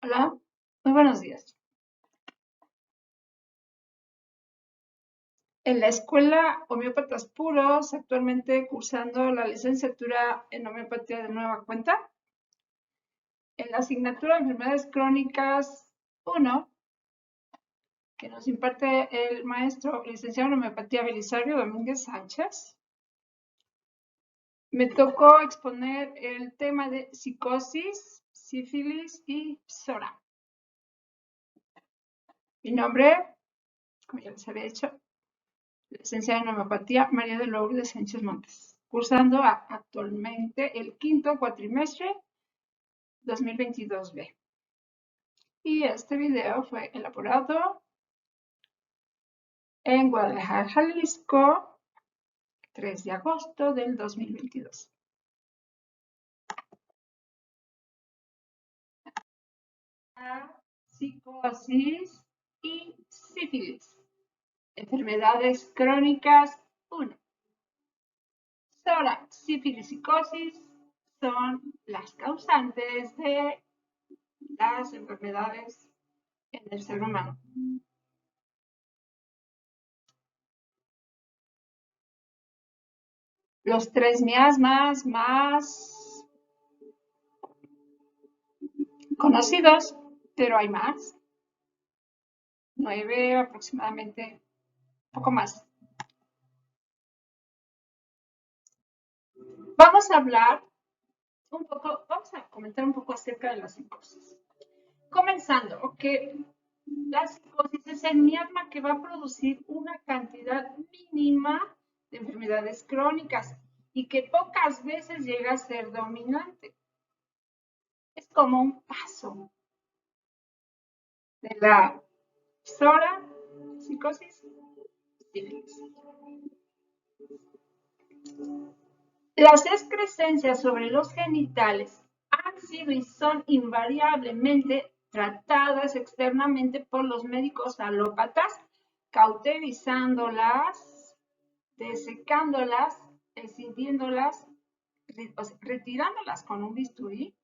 Hola, muy buenos días. En la escuela Homeópatas Puros, actualmente cursando la licenciatura en homeopatía de nueva cuenta, en la asignatura de enfermedades crónicas 1, que nos imparte el maestro licenciado en homeopatía Belisario Domínguez Sánchez, me tocó exponer el tema de psicosis, sífilis y psora. Mi nombre, como ya les había dicho, licenciada en homeopatía María de Lourdes Sánchez Montes, cursando actualmente el quinto cuatrimestre 2022B. Y este video fue elaborado en Guadalajara, Jalisco, 3 de agosto del 2022. Psicosis y sífilis. Enfermedades crónicas 1. Psora, sífilis, psicosis son las causantes de las enfermedades en el ser humano. Los 3 miasmas más conocidos, pero hay más, 9 aproximadamente, poco más. Vamos a comentar un poco acerca de la psicosis. Comenzando, ok, la psicosis es el miasma que va a producir una cantidad mínima de enfermedades crónicas y que pocas veces llega a ser dominante. Es como un paso de la psora, psicosis, sífilis. Las excrescencias sobre los genitales han sido y son invariablemente tratadas externamente por los médicos alópatas, cauterizándolas, desecándolas, escindiéndolas, retirándolas con un bisturí,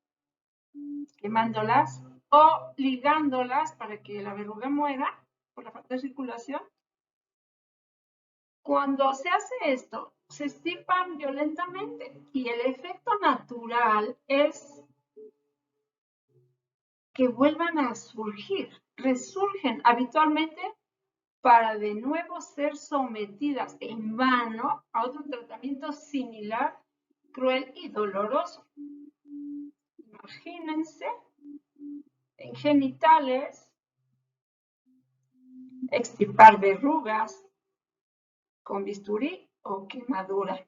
quemándolas o ligándolas para que la verruga muera por la falta de circulación. Cuando se hace esto, se extirpan violentamente y el efecto natural es que vuelvan a surgir, resurgen habitualmente para de nuevo ser sometidas en vano a otro tratamiento similar, cruel y doloroso. Imagínense en genitales, extirpar verrugas con bisturí o quemadura.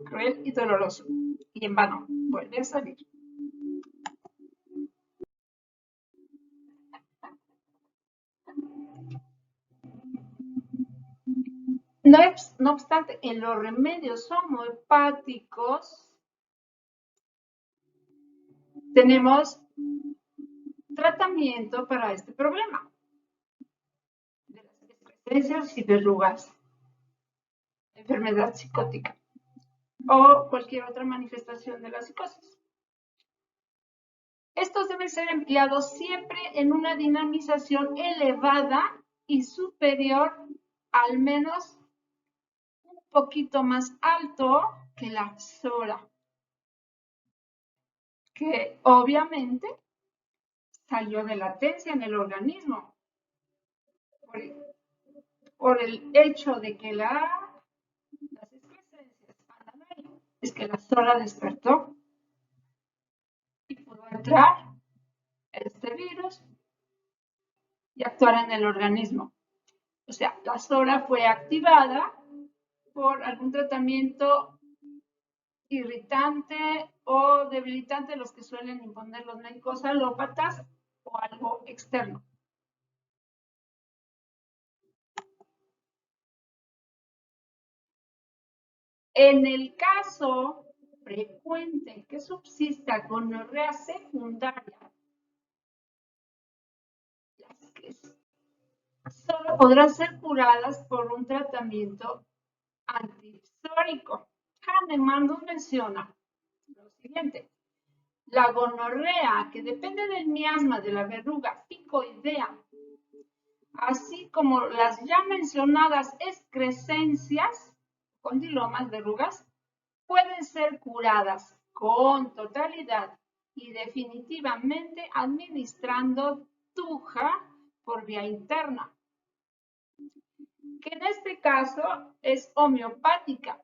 Cruel y doloroso. Y en vano, vuelve a salir. No obstante, en los remedios homeopáticos tenemos tratamiento para este problema de las excrescencias y verrugas, enfermedad psicótica o cualquier otra manifestación de la psicosis. Estos deben ser empleados siempre en una dinamización elevada y superior, al menos un poquito más alto que la psora, que obviamente salió de latencia en el organismo por el hecho de que las excrescencias andan ahí. Es que la psora despertó y pudo entrar este virus y actuar en el organismo. O sea, la psora fue activada por algún tratamiento irritante o debilitante, los que suelen imponer los médicos alópatas, o algo externo. En el caso frecuente que subsista gonorrea secundaria, las que solo podrán ser curadas por un tratamiento antipsórico. Hahnemann nos menciona lo siguiente: La gonorrea, que depende del miasma de la verruga ficoidea, así como las ya mencionadas excrescencias, condilomas, verrugas, pueden ser curadas con totalidad y definitivamente administrando tuja por vía interna, que en este caso es homeopática,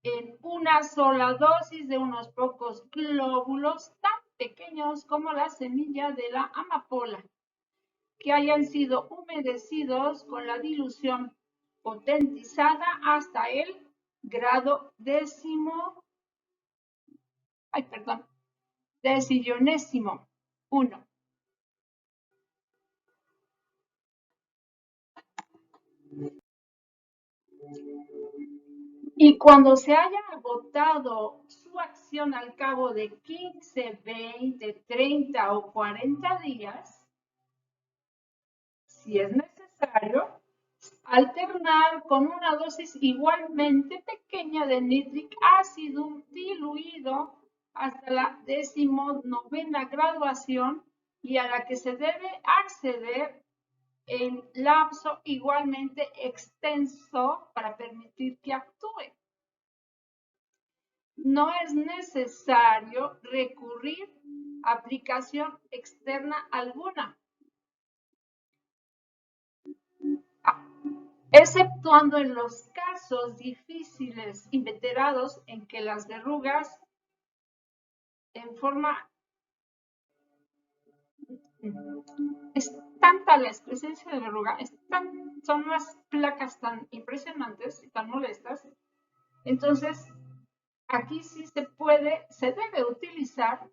en una sola dosis de unos pocos glóbulos tan pequeños como la semilla de la amapola, que hayan sido humedecidos con la dilución potentizada hasta el grado decillonésimo 1. Y cuando se haya agotado su acción al cabo de 15, 20, 30 o 40 días, si es necesario, alternar con una dosis igualmente pequeña de nitric acidum diluido hasta la 19ª graduación y a la que se debe acceder en lapso igualmente extenso para permitir que actúe. No es necesario recurrir a aplicación externa alguna, exceptuando en los casos difíciles inveterados en que las verrugas en forma es tanta la excrescencia de verruga, son unas placas tan impresionantes y tan molestas. Entonces, aquí sí se debe utilizar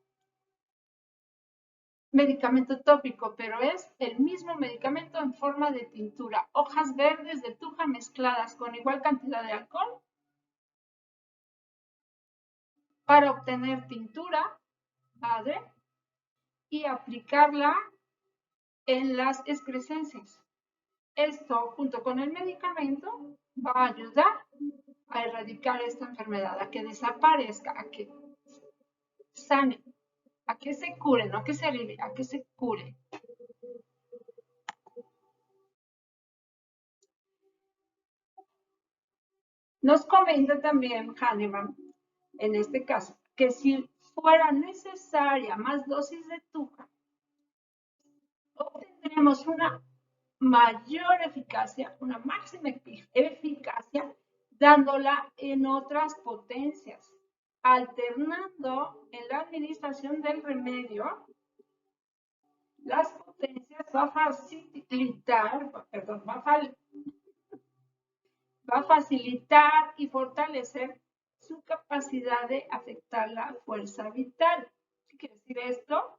medicamento tópico, pero es el mismo medicamento en forma de tintura. Hojas verdes de tuja mezcladas con igual cantidad de alcohol para obtener tintura padre y aplicarla en las excrescencias. Esto, junto con el medicamento, va a ayudar a erradicar esta enfermedad, a que desaparezca, a que sane, a que se cure, no que se alivie, a que se cure. Nos comenta también Hahnemann, en este caso, que si fuera necesaria más dosis de tuja, obtendremos una mayor eficacia, una máxima eficacia, dándola en otras potencias, alternando en la administración del remedio las potencias va a facilitar y fortalecer su capacidad de afectar la fuerza vital. ¿Qué quiere decir esto?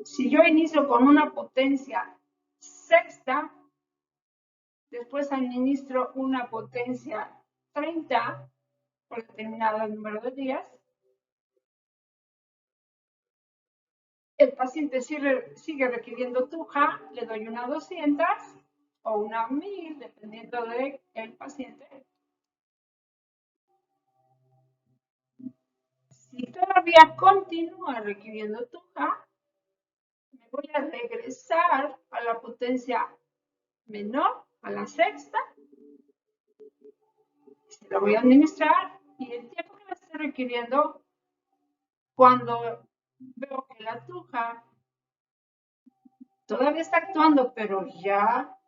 Si yo inicio con una potencia sexta, después administro una potencia 30 por determinado número de días, el paciente sigue requiriendo tuja, le doy una 200 o una 1000, dependiendo del paciente. Si todavía continúa requiriendo tuja, me voy a regresar a la potencia menor, a la sexta, se la voy a administrar y el tiempo que la esté requiriendo, cuando veo que la tuja todavía está actuando, pero ya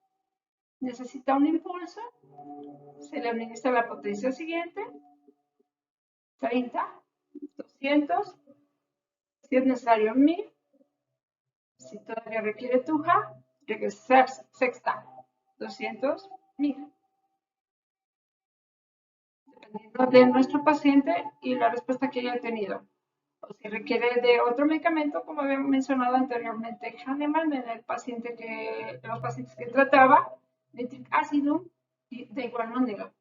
necesita un impulso, se le administra la potencia siguiente, 30, 200, si es necesario 1000, si todavía requiere tuja, regresar sexta, 200, 1000. Dependiendo de nuestro paciente y la respuesta que haya tenido. O si requiere de otro medicamento, como había mencionado anteriormente Hahnemann, en los pacientes que trataba, nitric acidum, y de igual manera.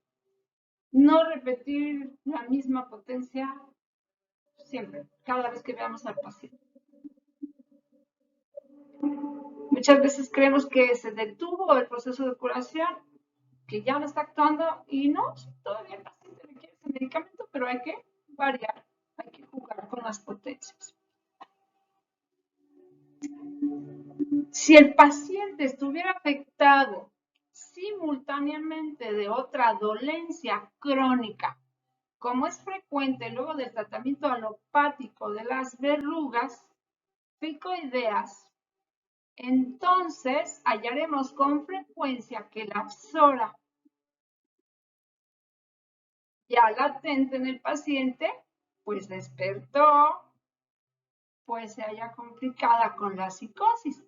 No repetir la misma potencia siempre, cada vez que veamos al paciente. Muchas veces creemos que se detuvo el proceso de curación, que ya no está actuando y no, todavía el paciente requiere ese medicamento, pero hay que variar unas potencias. Si el paciente estuviera afectado simultáneamente de otra dolencia crónica, como es frecuente luego del tratamiento alopático de las verrugas picoideas, entonces hallaremos con frecuencia que la psora ya latente en el paciente, pues despertó, pues se halla complicada con la psicosis.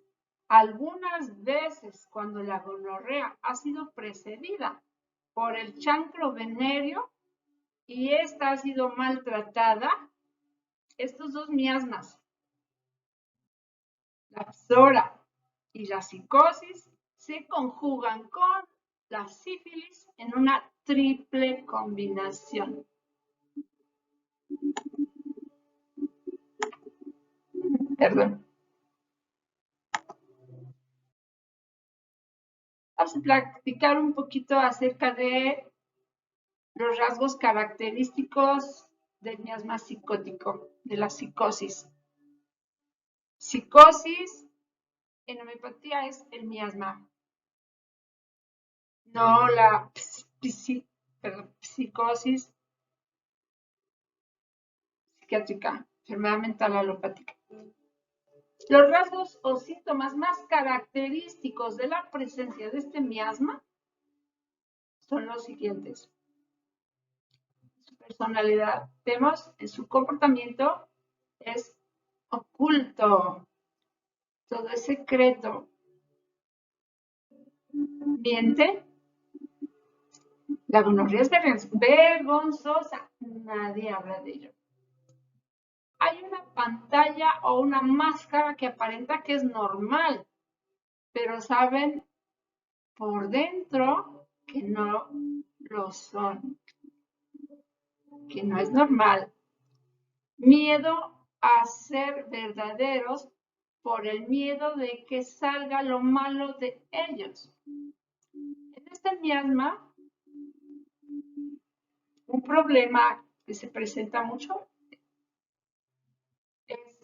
Algunas veces cuando la gonorrea ha sido precedida por el chancro venéreo y esta ha sido maltratada, estos dos miasmas, la psora y la psicosis, se conjugan con la sífilis en una triple combinación. Perdón. Vamos a platicar un poquito acerca de los rasgos característicos del miasma psicótico, de la psicosis. Psicosis en homeopatía es el miasma, no la psicosis psiquiátrica, enfermedad mental alopática. Los rasgos o síntomas más característicos de la presencia de este miasma son los siguientes. Su personalidad, vemos en su comportamiento es oculto, todo es secreto, miente, la gonorrea es vergonzosa, nadie habla de ello. Hay una pantalla o una máscara que aparenta que es normal, pero saben por dentro que no lo son, que no es normal. Miedo a ser verdaderos por el miedo de que salga lo malo de ellos. En este miasma, un problema que se presenta mucho es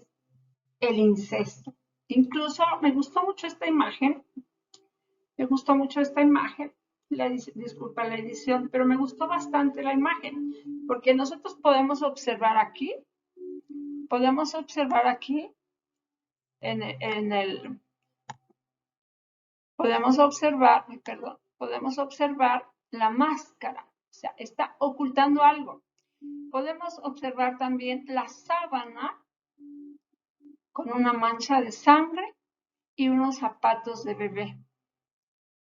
el incesto. Incluso me gustó mucho esta imagen, disculpa la edición, pero me gustó bastante la imagen, porque nosotros podemos observar aquí podemos observar la máscara, o sea, está ocultando algo. Podemos observar también la sábana con una mancha de sangre y unos zapatos de bebé.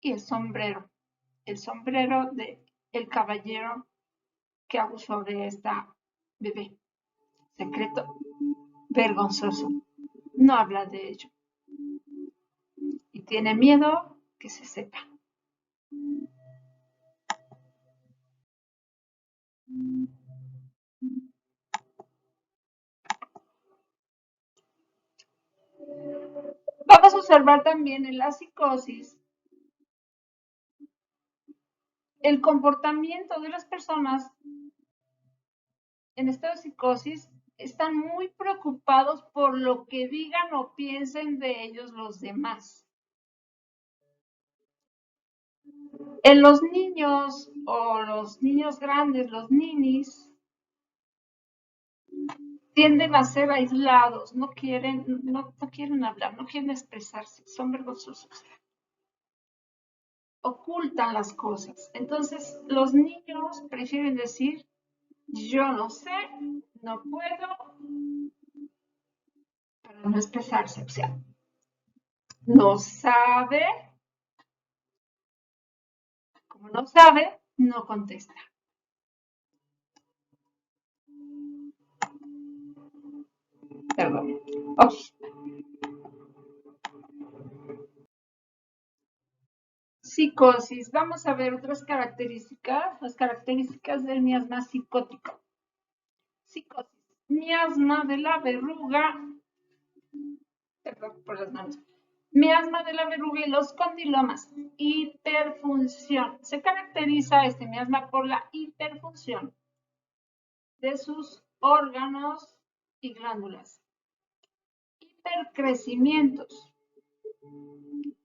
Y el sombrero del caballero que abusó de esta bebé. Secreto vergonzoso. No habla de ello. Y tiene miedo que se sepa. Vamos a observar también en la psicosis el comportamiento de las personas en estado de psicosis. Están muy preocupados por lo que digan o piensen de ellos los demás. En los niños o los niños grandes, los ninis, tienden a ser aislados, no quieren hablar, no quieren expresarse, son vergonzosos. Ocultan las cosas. Entonces, los niños prefieren decir, yo no sé, no puedo, para no expresarse. O sea, no sabe, como no sabe, no contesta. Perdón. Okay. Psicosis. Vamos a ver otras características, las características del miasma psicótico. Psicosis. Miasma de la verruga. Perdón por las manos. Miasma de la verruga y los condilomas. Hiperfunción. Se caracteriza este miasma por la hiperfunción de sus órganos y glándulas. Hipercrecimientos.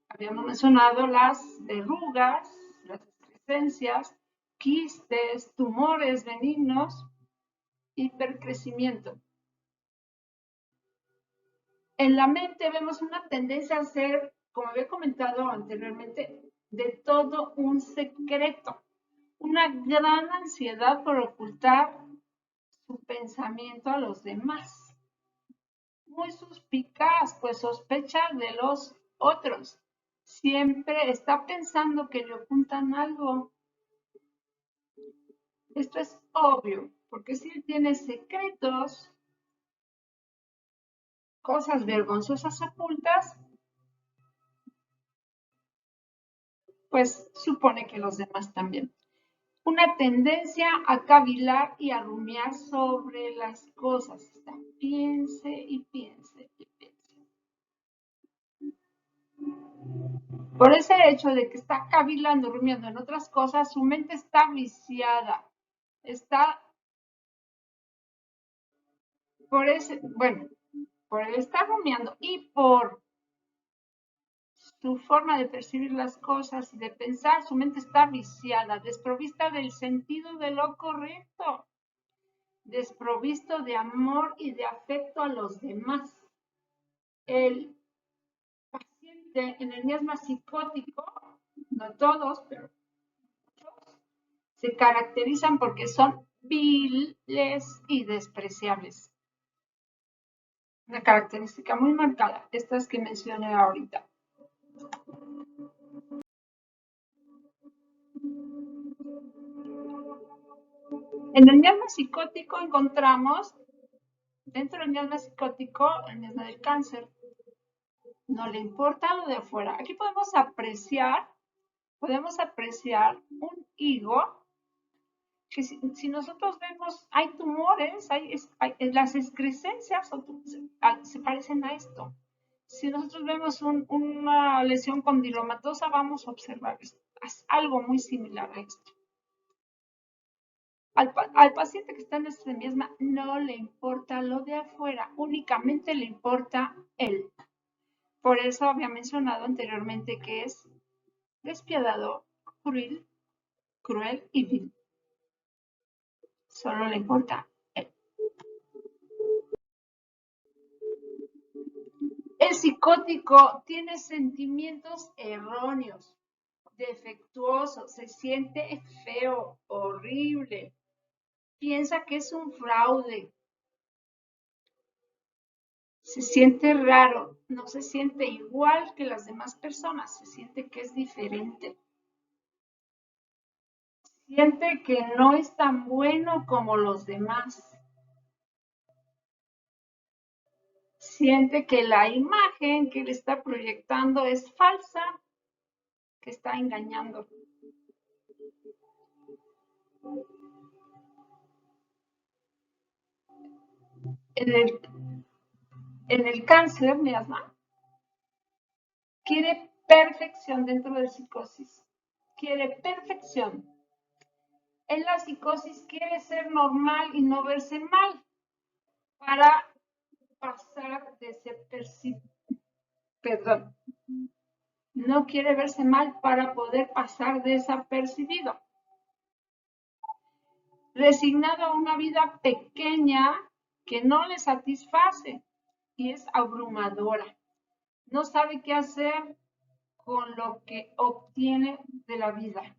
Habíamos mencionado las verrugas, las excrescencias, quistes, tumores benignos, hipercrecimiento. En la mente vemos una tendencia a ser, como había comentado anteriormente, de todo un secreto, una gran ansiedad por ocultar su pensamiento a los demás. Muy suspicaz, pues sospecha de los otros. Siempre está pensando que le ocultan algo. Esto es obvio, porque si él tiene secretos, cosas vergonzosas ocultas, pues supone que los demás también. Una tendencia a cavilar y a rumiar sobre las cosas. Está, piense y piense y piense. Por ese hecho de que está cavilando, rumiando en otras cosas, su mente está viciada. Está, por el estar rumiando y por su forma de percibir las cosas y de pensar, su mente está viciada, desprovista del sentido de lo correcto, desprovisto de amor y de afecto a los demás. El paciente en el miasma psicótico, no todos, pero muchos, se caracterizan porque son viles y despreciables. Una característica muy marcada, estas que mencioné ahorita. En el miasma psicótico encontramos, dentro del miasma psicótico, el miasma del cáncer. No le importa lo de afuera. Aquí podemos apreciar un higo que si nosotros vemos, hay tumores, las excrescencias se parecen a esto. Si nosotros vemos una lesión condilomatosa, vamos a observar algo muy similar a esto. Al paciente que está en este miasma no le importa lo de afuera, únicamente le importa él. Por eso había mencionado anteriormente que es despiadado, cruel y vil. Solo le importa él. El psicótico tiene sentimientos erróneos, defectuosos, se siente feo, horrible, piensa que es un fraude, se siente raro, no se siente igual que las demás personas, se siente que es diferente. Siente que no es tan bueno como los demás. Siente que la imagen que le está proyectando es falsa, que está engañando. En el cáncer, miasma, quiere perfección dentro de psicosis. Quiere perfección. En la psicosis quiere ser normal y no verse mal para pasar perdón. No quiere verse mal para poder pasar desapercibido. Resignado a una vida pequeña que no le satisface y es abrumadora. No sabe qué hacer con lo que obtiene de la vida.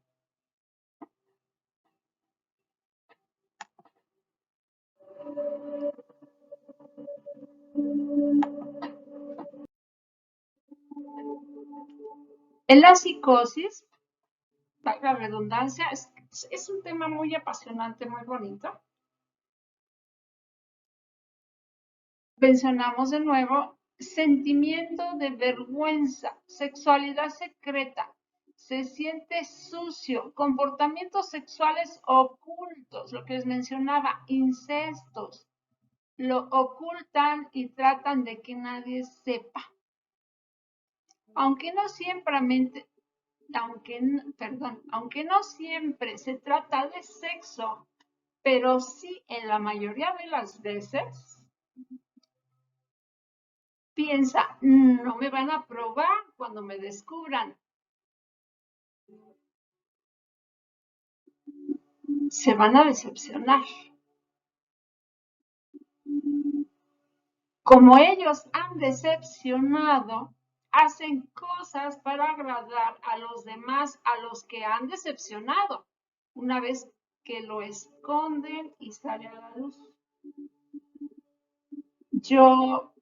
En la psicosis, la redundancia, es un tema muy apasionante, muy bonito. Mencionamos de nuevo sentimiento de vergüenza, sexualidad secreta, se siente sucio, comportamientos sexuales ocultos, lo que les mencionaba, incestos, lo ocultan y tratan de que nadie sepa. Aunque no siempre se trata de sexo, pero sí en la mayoría de las veces piensa, no me van a probar cuando me descubran. Se van a decepcionar. Como ellos han decepcionado, hacen cosas para agradar a los demás, a los que han decepcionado, una vez que lo esconden y sale a la luz. Yo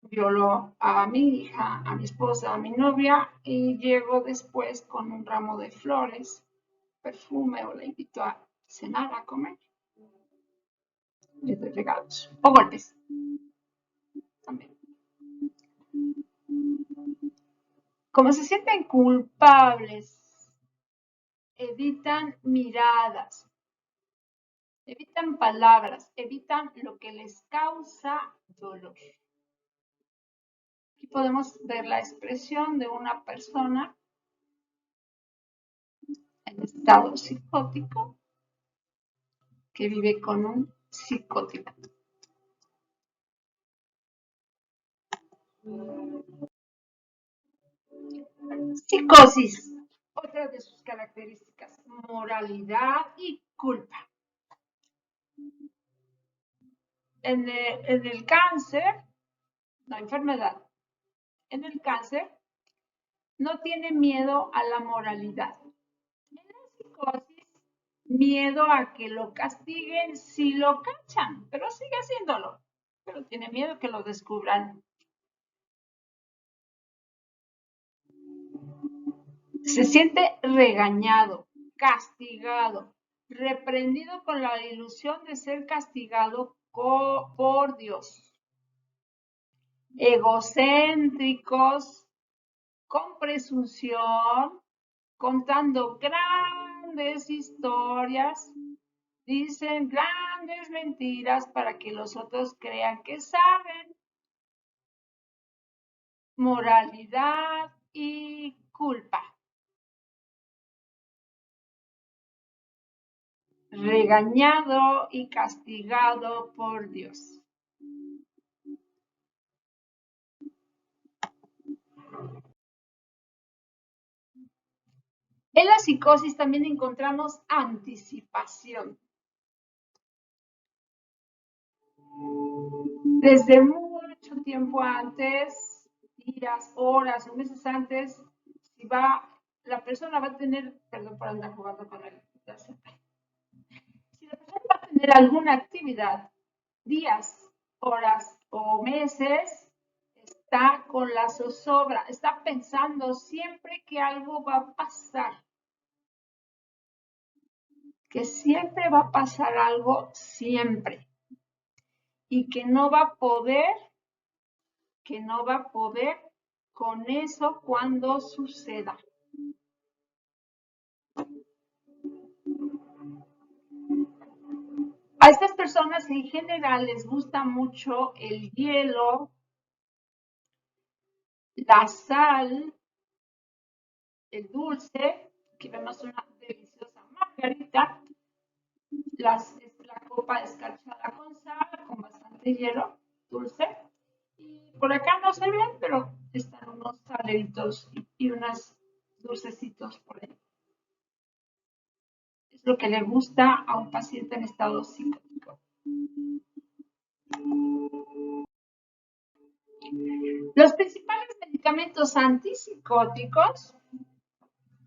violo a mi hija, a mi esposa, a mi novia y llego después con un ramo de flores, perfume o la invito a cenar, a comer. Le doy regalos o golpes también. Como se sienten culpables, evitan miradas, evitan palabras, evitan lo que les causa dolor. Aquí podemos ver la expresión de una persona en estado psicótico que vive con un psicótico. Psicosis, otra de sus características, moralidad y culpa. En el cáncer, la enfermedad, en el cáncer no tiene miedo a la moralidad. En la psicosis, miedo a que lo castiguen si lo cachan, pero sigue haciéndolo. Pero tiene miedo que lo descubran. Se siente regañado, castigado, reprendido con la ilusión de ser castigado por Dios. Egocéntricos, con presunción, contando grandes historias, dicen grandes mentiras para que los otros crean que saben. Moralidad y culpa. Regañado y castigado por Dios. En la psicosis también encontramos anticipación. Desde mucho tiempo antes, días, horas o meses antes, si la persona va a tener, perdón por andar jugando con él, si la persona va a tener alguna actividad, días, horas o meses, está con la zozobra, está pensando siempre que algo va a pasar, que siempre va a pasar algo, siempre, y que no va a poder con eso cuando suceda. A estas personas en general les gusta mucho el hielo, la sal, el dulce, aquí vemos una deliciosa margarita, la copa escarchada con sal, con bastante hielo, dulce. Y por acá no se ven, pero están unos saleritos y unos dulcecitos por ahí. Es lo que le gusta a un paciente en estado psicótico. Los principales medicamentos antipsicóticos,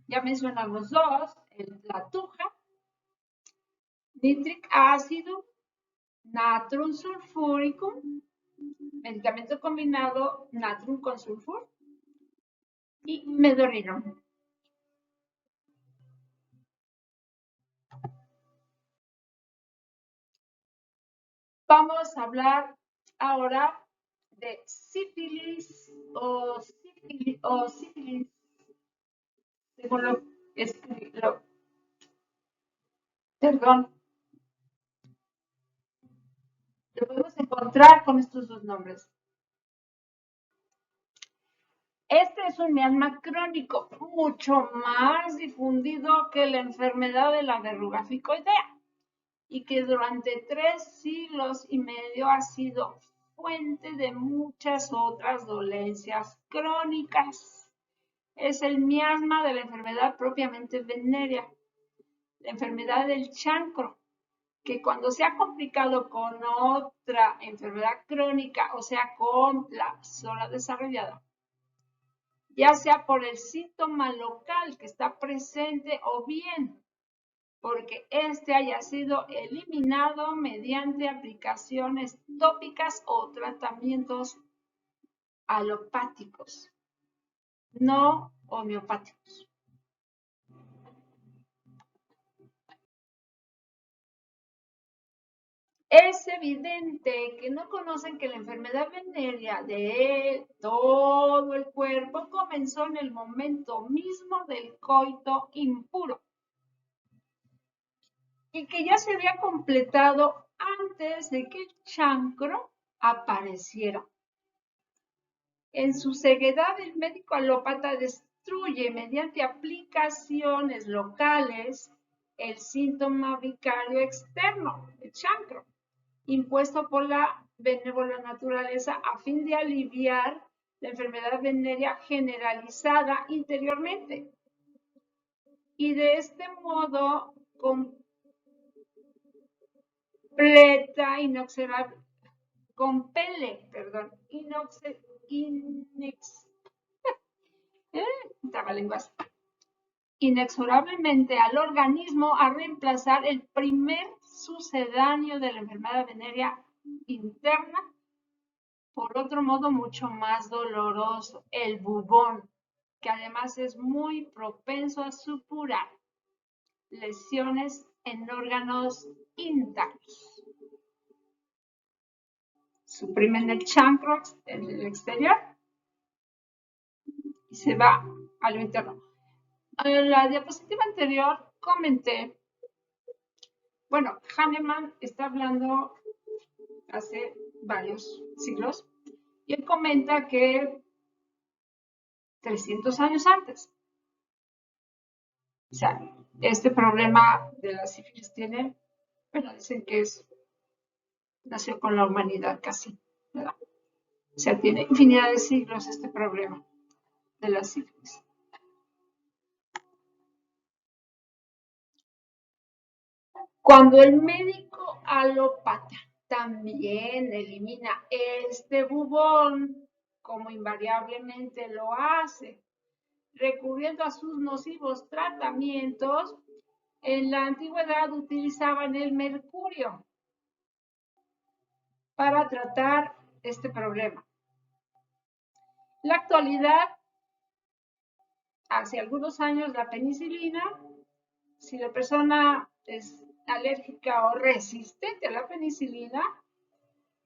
ya mencionamos dos, la tuja, nítrico ácido, natrium sulfúrico, medicamento combinado natrium con sulfur y medorino. Vamos a hablar ahora de sífilis o sífilis, según lo escrito, perdón, lo podemos encontrar con estos dos nombres. Este es un miasma crónico mucho más difundido que la enfermedad de la verruga ficoidea y que durante 3 siglos y medio ha sido fuente de muchas otras dolencias crónicas. Es el miasma de la enfermedad propiamente venérea, la enfermedad del chancro, que cuando se ha complicado con otra enfermedad crónica, o sea, con la zona desarrollada, ya sea por el síntoma local que está presente o bien porque este haya sido eliminado mediante aplicaciones tópicas o tratamientos alopáticos, no homeopáticos. Es evidente que no conocen que la enfermedad venérea de todo el cuerpo comenzó en el momento mismo del coito impuro y que ya se había completado antes de que el chancro apareciera. En su ceguedad, el médico alópata destruye mediante aplicaciones locales el síntoma vicario externo, el chancro, impuesto por la benévola naturaleza a fin de aliviar la enfermedad venérea generalizada interiormente. Y de este modo inexorablemente al organismo a reemplazar el primer sucedáneo de la enfermedad venérea interna por otro modo mucho más doloroso, el bubón, que además es muy propenso a supurar lesiones en órganos intactos. Suprimen el chancro en el exterior y se va a lo interno. En la diapositiva anterior comenté, bueno, Hahnemann está hablando hace varios siglos y él comenta que 300 años antes, o sea, este problema de la sífilis tiene, bueno, dicen que nació con la humanidad casi, ¿verdad? O sea, tiene infinidad de siglos este problema de la sífilis. Cuando el médico alópata también elimina este bubón, como invariablemente lo hace, recurriendo a sus nocivos tratamientos, en la antigüedad utilizaban el mercurio para tratar este problema. En la actualidad, hace algunos años, la penicilina, si la persona es alérgica o resistente a la penicilina,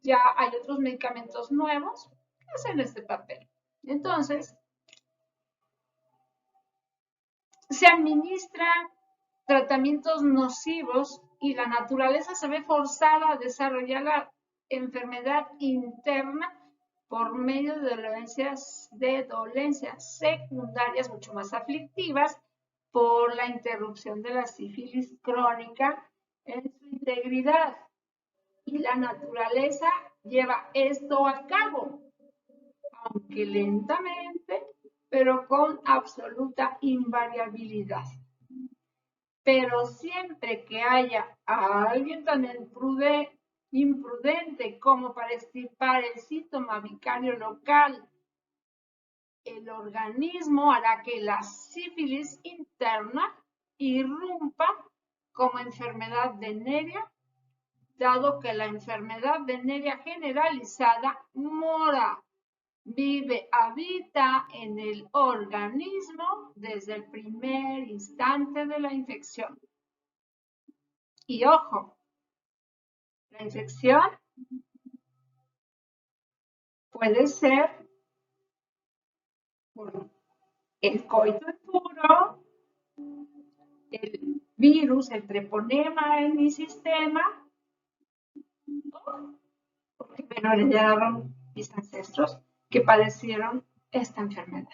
ya hay otros medicamentos nuevos que hacen este papel. Entonces, se administran tratamientos nocivos y la naturaleza se ve forzada a desarrollar la enfermedad interna por medio de dolencias secundarias mucho más aflictivas por la interrupción de la sífilis crónica en su integridad. Y la naturaleza lleva esto a cabo, aunque lentamente, pero con absoluta invariabilidad. Pero siempre que haya a alguien tan imprudente como para extirpar el síntoma vicario local, el organismo hará que la sífilis interna irrumpa como enfermedad venérea, dado que la enfermedad venérea generalizada mora, vive, habita en el organismo desde el primer instante de la infección. Y ojo, la infección puede ser por el coito impuro, el virus, el treponema en mi sistema, o porque me lo heredaron mis ancestros que padecieron esta enfermedad.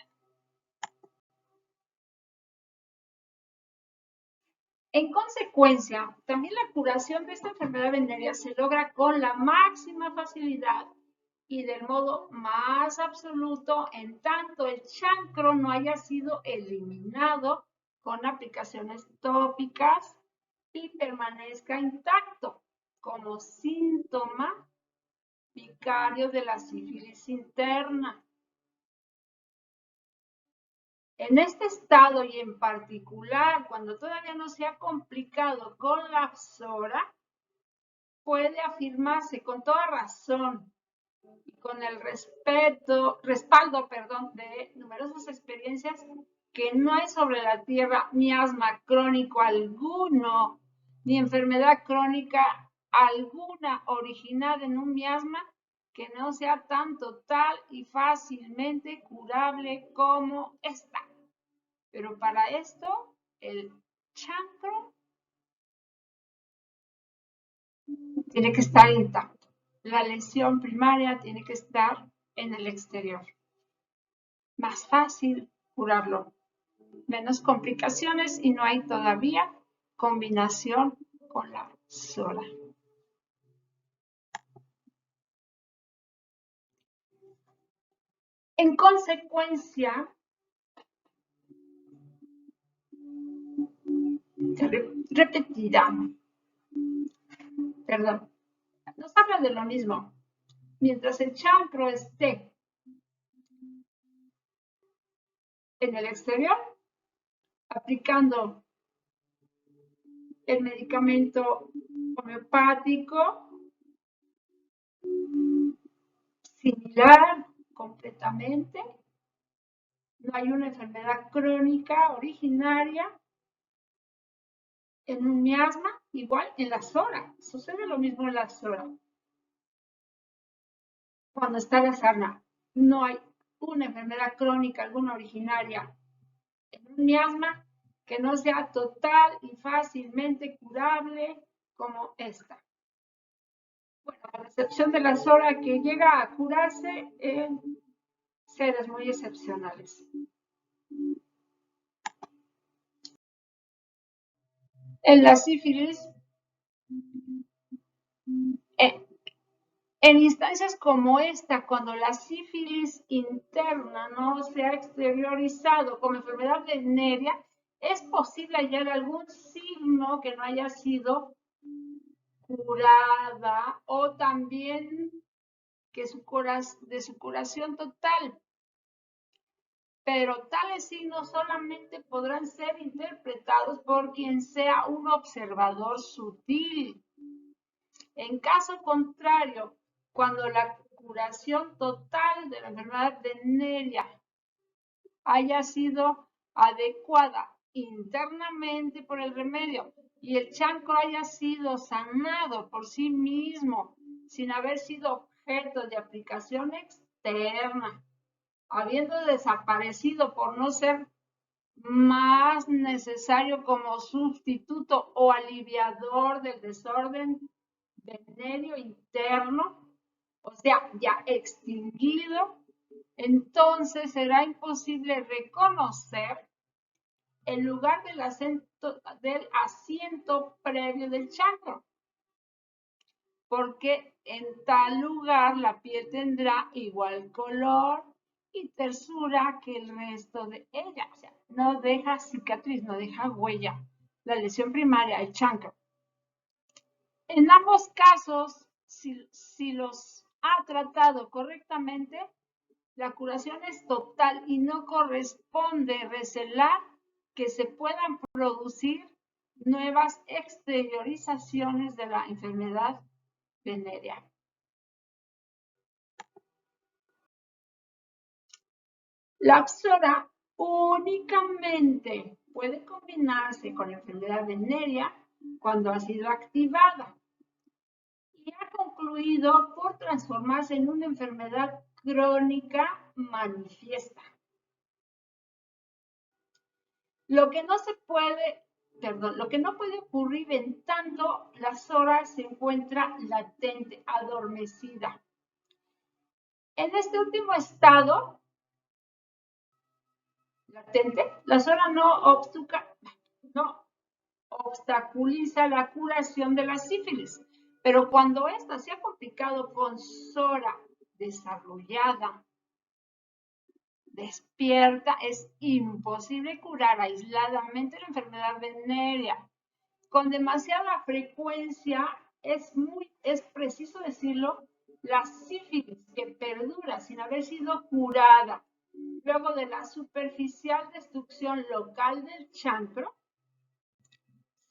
En consecuencia, también la curación de esta enfermedad venérea se logra con la máxima facilidad y del modo más absoluto en tanto el chancro no haya sido eliminado con aplicaciones tópicas y permanezca intacto como síntoma vicario de la sífilis interna. En este estado y en particular, cuando todavía no se ha complicado con la psora, puede afirmarse con toda razón y con el respaldo, de numerosas experiencias que no hay sobre la Tierra ni asma crónico alguno, ni enfermedad crónica alguna originada en un miasma que no sea tan total y fácilmente curable como esta. Pero para esto, el chancro tiene que estar intacto. La lesión primaria tiene que estar en el exterior. Más fácil curarlo. Menos complicaciones y no hay todavía combinación con la psora. En consecuencia, repetida, perdón, nos habla de lo mismo. Mientras el chancro esté en el exterior, aplicando el medicamento homeopático similar completamente, no hay una enfermedad crónica originaria en un miasma, igual en la psora. Sucede lo mismo en la psora. Cuando está la sarna, no hay una enfermedad crónica alguna originaria en un miasma que no sea total y fácilmente curable como esta. Bueno, a excepción de la psora que llega a curarse en seres muy excepcionales. En la sífilis, en instancias como esta, cuando la sífilis interna no se ha exteriorizado como enfermedad venérea, es posible hallar algún signo que no haya sido curada o también que de su curación total. Pero tales signos solamente podrán ser interpretados por quien sea un observador sutil. En caso contrario, cuando la curación total de la enfermedad venérea haya sido adecuada internamente por el remedio y el chancro haya sido sanado por sí mismo sin haber sido objeto de aplicación externa, habiendo desaparecido por no ser más necesario como sustituto o aliviador del desorden venéreo interno, o sea, ya extinguido, entonces será imposible reconocer el lugar del asiento previo del chancro, porque en tal lugar la piel tendrá igual color y tersura que el resto de ella, o sea, no deja cicatriz, no deja huella. La lesión primaria, el chancro. En ambos casos, si los ha tratado correctamente, la curación es total y no corresponde recelar que se puedan producir nuevas exteriorizaciones de la enfermedad venérea. La psora únicamente puede combinarse con la enfermedad venérea cuando ha sido activada y ha concluido por transformarse en una enfermedad crónica manifiesta. Lo que no puede ocurrir en tanto la psora se encuentra latente, adormecida. En este último estado, latente, la psora no obstaculiza la curación de la sífilis, pero cuando ésta se ha complicado con psora desarrollada, despierta, es imposible curar aisladamente la enfermedad venérea. Con demasiada frecuencia, es preciso decirlo, la sífilis que perdura sin haber sido curada luego de la superficial destrucción local del chancro,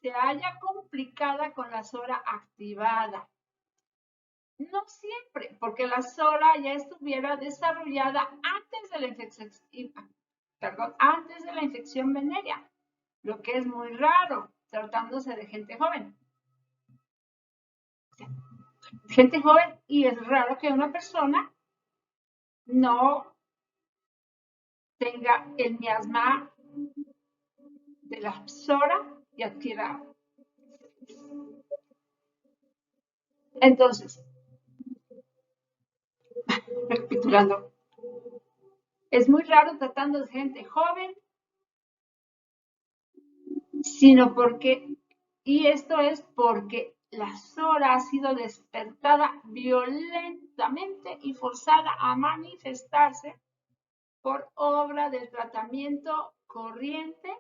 se halla complicada con la SORA activada. No siempre, porque la SORA ya estuviera desarrollada antes de la infección venérea, lo que es muy raro tratándose de gente joven. Gente joven, y es raro que una persona no tenga el miasma de la SORA y adquiera. Entonces, recapitulando, es muy raro tratando de gente joven, sino porque, y esto es porque la SORA ha sido despertada violentamente y forzada a manifestarse por obra del tratamiento corriente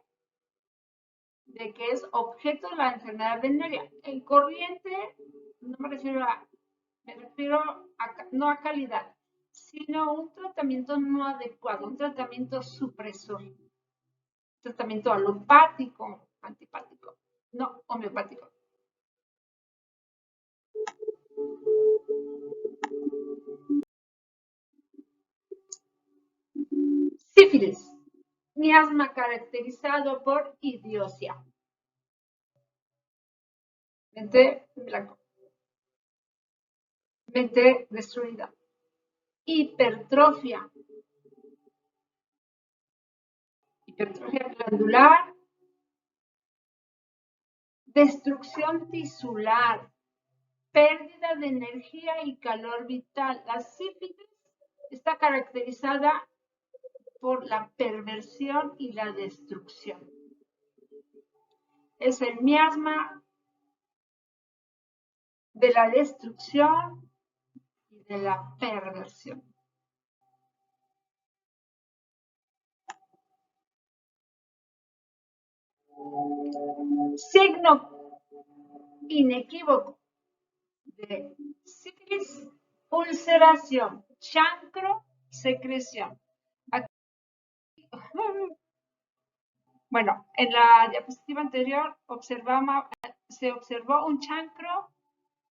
de que es objeto de la enfermedad venérea. El corriente, no me refiero a, no a calidad, sino un tratamiento no adecuado, un tratamiento supresor, tratamiento alopático, antipático, no homeopático. Sífilis, miasma caracterizado por idiocia. Mente blanco. Mente destruida. Hipertrofia. Hipertrofia glandular. Destrucción tisular. Pérdida de energía y calor vital. La sífilis está caracterizada por la perversión y la destrucción. Es el miasma de la destrucción y de la perversión. Signo inequívoco de sífilis, ulceración, chancro, secreción. Aquí, bueno, en la diapositiva anterior se observó un chancro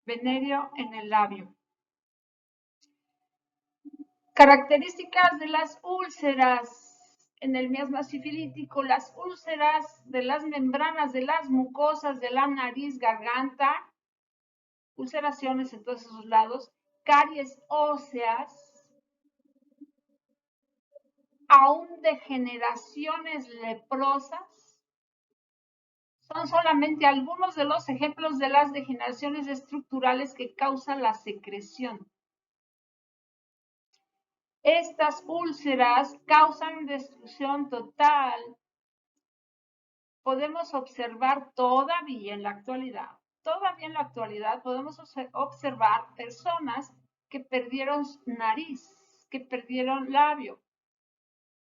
venéreo en el labio. Características de las úlceras en el miasma sifilítico: las úlceras de las membranas de las mucosas de la nariz, garganta, ulceraciones en todos esos lados, caries óseas, aún degeneraciones leprosas. Son solamente algunos de los ejemplos de las degeneraciones estructurales que causan la secreción. Estas úlceras causan destrucción total. Podemos observar todavía en la actualidad podemos observar personas que perdieron nariz, que perdieron labio,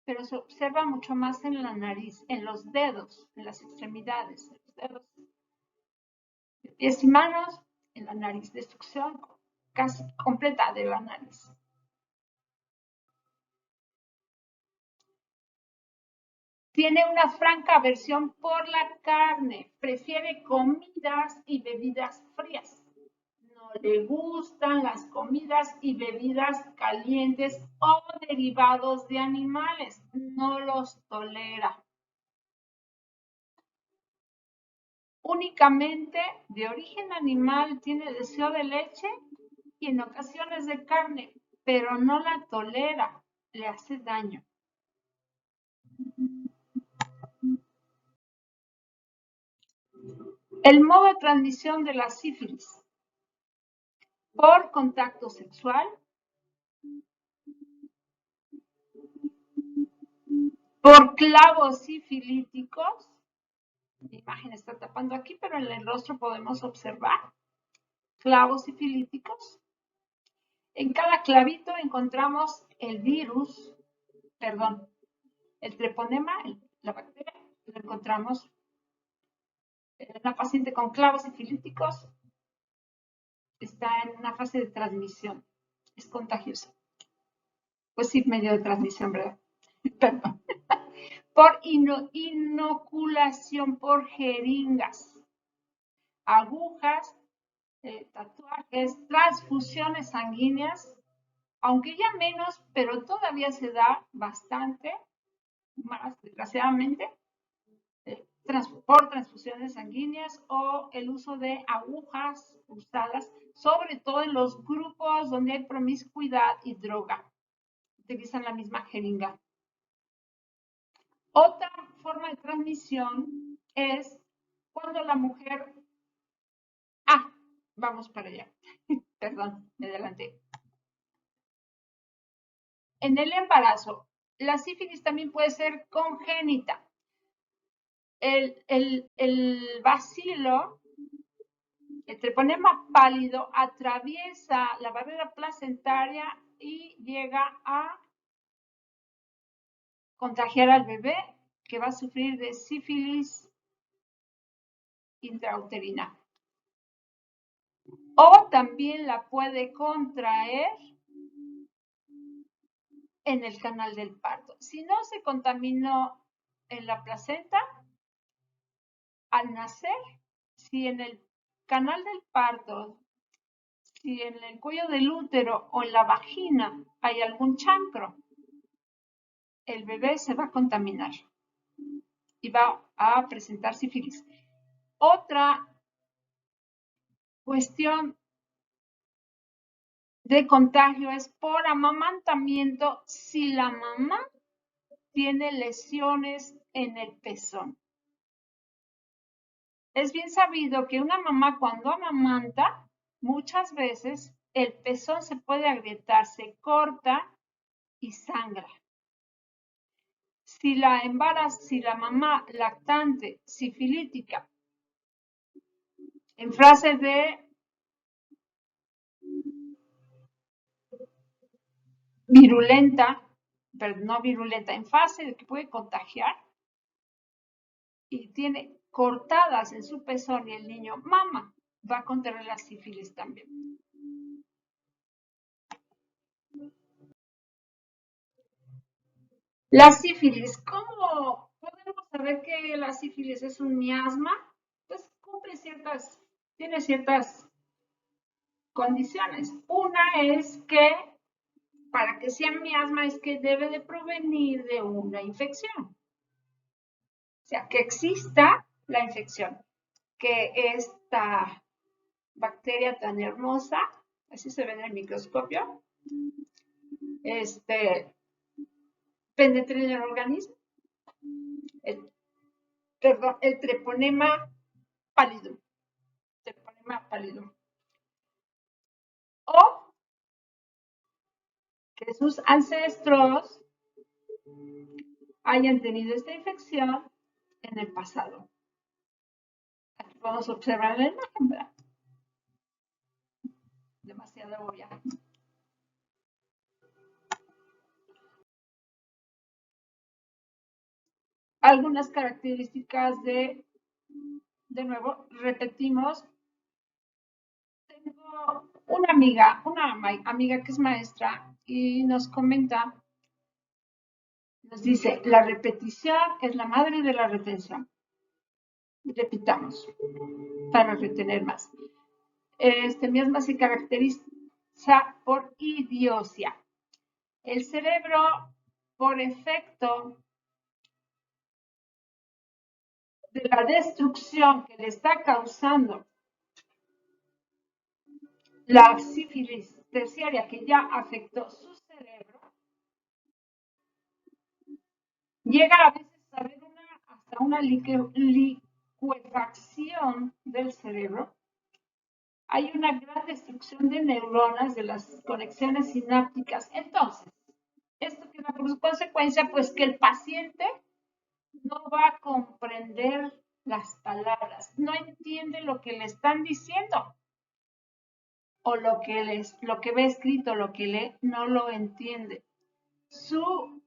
pero se observa mucho más en la nariz, en los dedos, en las extremidades, en los dedos de pies y manos, en la nariz, destrucción casi completa de la nariz. Tiene una franca aversión por la carne, prefiere comidas y bebidas frías. No le gustan las comidas y bebidas calientes o derivados de animales, no los tolera. Únicamente de origen animal tiene deseo de leche y en ocasiones de carne, pero no la tolera, le hace daño. El modo de transmisión de la sífilis: por contacto sexual, por clavos sifilíticos. La imagen está tapando aquí, pero en el rostro podemos observar clavos sifilíticos. En cada clavito encontramos el virus, perdón, el treponema, la bacteria, lo encontramos en una paciente con clavos sifilíticos, está en una fase de transmisión, es contagiosa. Pues sí, medio de transmisión, ¿verdad? Perdón. Por inoculación por jeringas, agujas, tatuajes, transfusiones sanguíneas, aunque ya menos, pero todavía se da bastante más, desgraciadamente, por transfusiones sanguíneas o el uso de agujas usadas, sobre todo en los grupos donde hay promiscuidad y droga. Utilizan la misma jeringa. Otra forma de transmisión es cuando la mujer... vamos para allá. Perdón, me adelanté. En el embarazo, la sífilis también puede ser congénita. El bacilo, el treponema pálido, atraviesa la barrera placentaria y llega a contagiar al bebé que va a sufrir de sífilis intrauterina. O también la puede contraer en el canal del parto. Si no se contaminó en la placenta, al nacer, si en el canal del parto, si en el cuello del útero o en la vagina hay algún chancro, el bebé se va a contaminar y va a presentar sífilis. Otra cuestión de contagio es por amamantamiento si la mamá tiene lesiones en el pezón. Es bien sabido que una mamá cuando amamanta, muchas veces el pezón se puede agrietar, se corta y sangra. Si la mamá lactante sifilítica en fase de virulenta, pero no virulenta, en fase de que puede contagiar y tiene cortadas en su pezón y el niño mama, va a contraer la sífilis también. La sífilis, ¿cómo podemos saber que la sífilis es un miasma? Pues tiene ciertas condiciones. Una es que para que sea miasma es que debe de provenir de una infección. O sea, que exista la infección, que esta bacteria tan hermosa, así se ve en el microscopio, penetre en el organismo. El treponema pallidum. Treponema pallidum. O que sus ancestros hayan tenido esta infección en el pasado. Aquí podemos observar la imagen, ¿verdad? Demasiado obvia. Algunas características de nuevo, repetimos. Tengo una amiga que es maestra y nos comenta, nos dice, la repetición es la madre de la retención. Repitamos para retener más. Este miasma se caracteriza por idiocia. El cerebro, por efecto de la destrucción que le está causando la sífilis terciaria que ya afectó su cerebro, llega a veces a haber hasta una liquefacción del cerebro. Hay una gran destrucción de neuronas de las conexiones sinápticas. Entonces, esto queda por consecuencia, pues que el paciente no va a comprender las palabras, no entiende lo que le están diciendo. o lo que ve escrito, lo que lee, no lo entiende. Su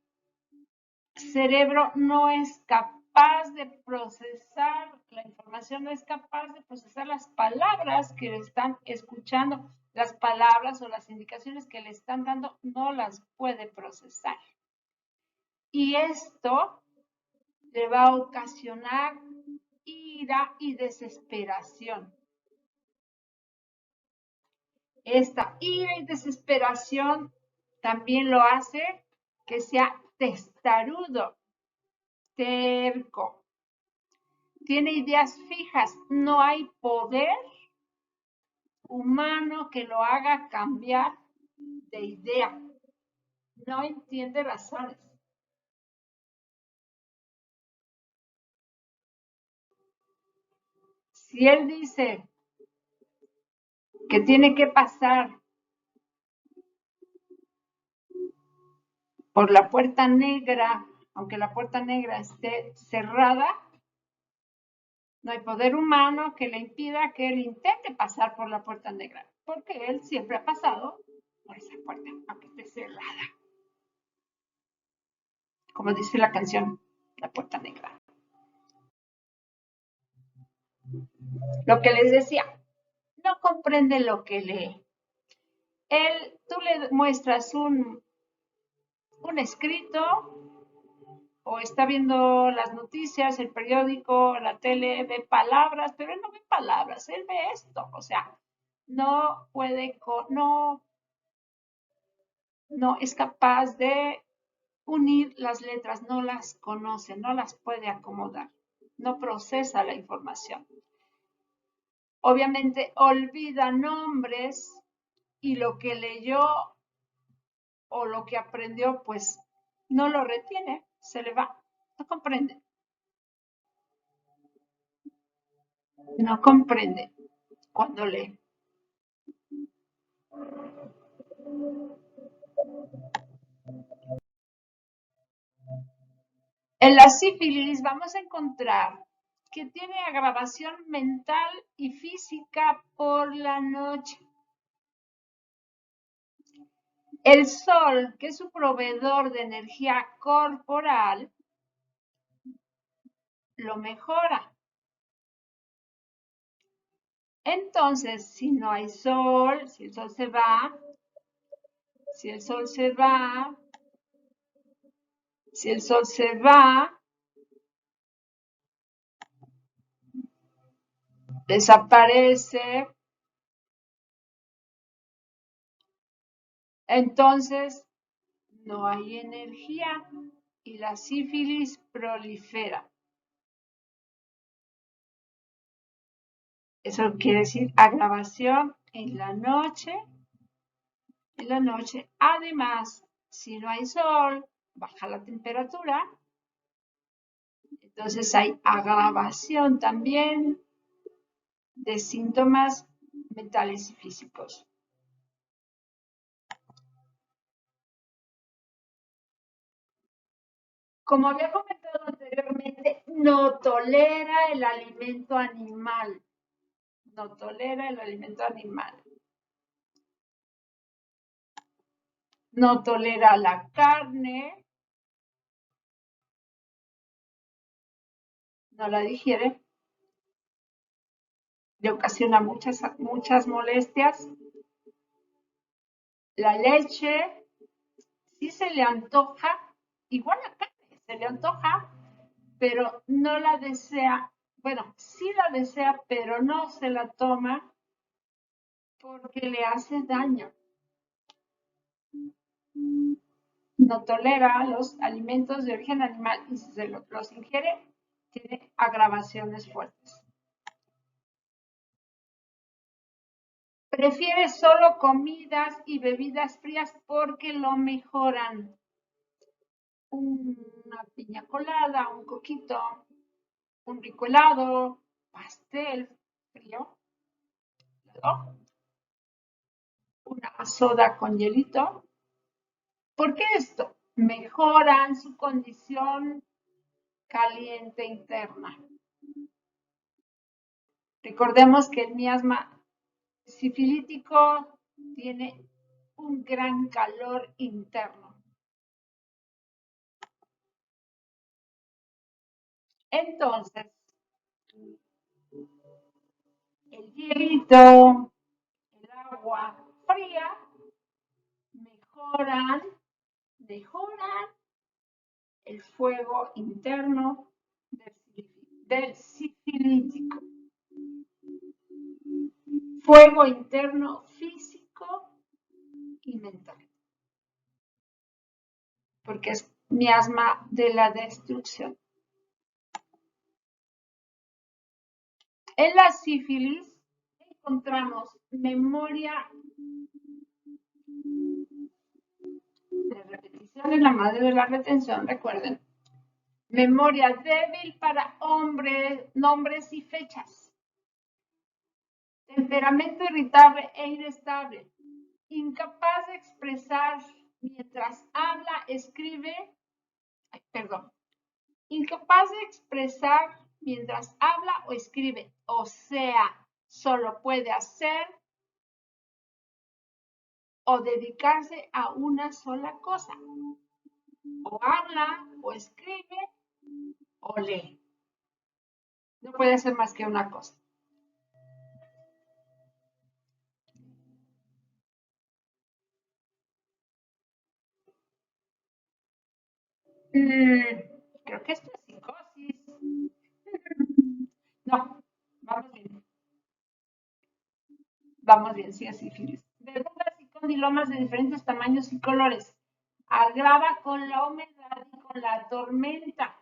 cerebro no es capaz de procesar la información, no es capaz de procesar las palabras que le están escuchando, las palabras o las indicaciones que le están dando, no las puede procesar. Y esto le va a ocasionar ira y desesperación. Esta ira y desesperación también lo hace que sea testarudo, terco. Tiene ideas fijas, no hay poder humano que lo haga cambiar de idea. No entiende razones. Si él dice que tiene que pasar por la puerta negra, aunque la puerta negra esté cerrada, no hay poder humano que le impida que él intente pasar por la puerta negra, porque él siempre ha pasado por esa puerta, aunque esté cerrada. Como dice la canción, La Puerta Negra. Lo que les decía, no comprende lo que lee. Tú le muestras un escrito o está viendo las noticias, el periódico, la tele, ve palabras, pero él no ve palabras, él ve esto, o sea, no puede, no es capaz de unir las letras, no las conoce, no las puede acomodar, no procesa la información. Obviamente olvida nombres y lo que leyó o lo que aprendió, pues no lo retiene, se le va, no comprende. No comprende cuando lee. En la sífilis vamos a encontrar que tiene agravación mental y física por la noche. El sol, que es su proveedor de energía corporal, lo mejora. Entonces, si no hay sol, si el sol se va, si el sol se va, si el sol se va, desaparece, entonces no hay energía y la sífilis prolifera. Eso quiere decir agravación en la noche. En la noche, además, si no hay sol, baja la temperatura. Entonces hay agravación también de síntomas mentales y físicos. Como había comentado anteriormente, no tolera el alimento animal. No tolera el alimento animal. No tolera la carne. No la digiere. Le ocasiona muchas molestias. La leche sí se le antoja, igual la carne se le antoja, pero no la desea, bueno, sí la desea, pero no se la toma porque le hace daño. No tolera los alimentos de origen animal y si se los ingiere, tiene agravaciones fuertes. Prefiere solo comidas y bebidas frías porque lo mejoran. Una piña colada, un coquito, un rico helado, pastel frío, ¿no? Una soda con hielito. ¿Por qué esto? Mejoran su condición caliente interna. Recordemos que el miasma sifilítico tiene un gran calor interno. Entonces, el hielito, el agua fría mejoran el fuego interno del sifilítico. Fuego interno físico y mental. Porque es miasma de la destrucción. En la sífilis encontramos memoria de repetición en la madre de la retención, recuerden. Memoria débil para hombres, nombres y fechas. Temperamento irritable e inestable. Incapaz de expresar mientras habla, escribe. Incapaz de expresar mientras habla o escribe. O sea, solo puede hacer o dedicarse a una sola cosa. O habla, o escribe, o lee. No puede hacer más que una cosa. Creo que esto es psicosis. No, vamos bien. Vamos bien, sí es sífilis. Verrugas y condilomas de diferentes tamaños y colores. Agrava con la humedad y con la tormenta.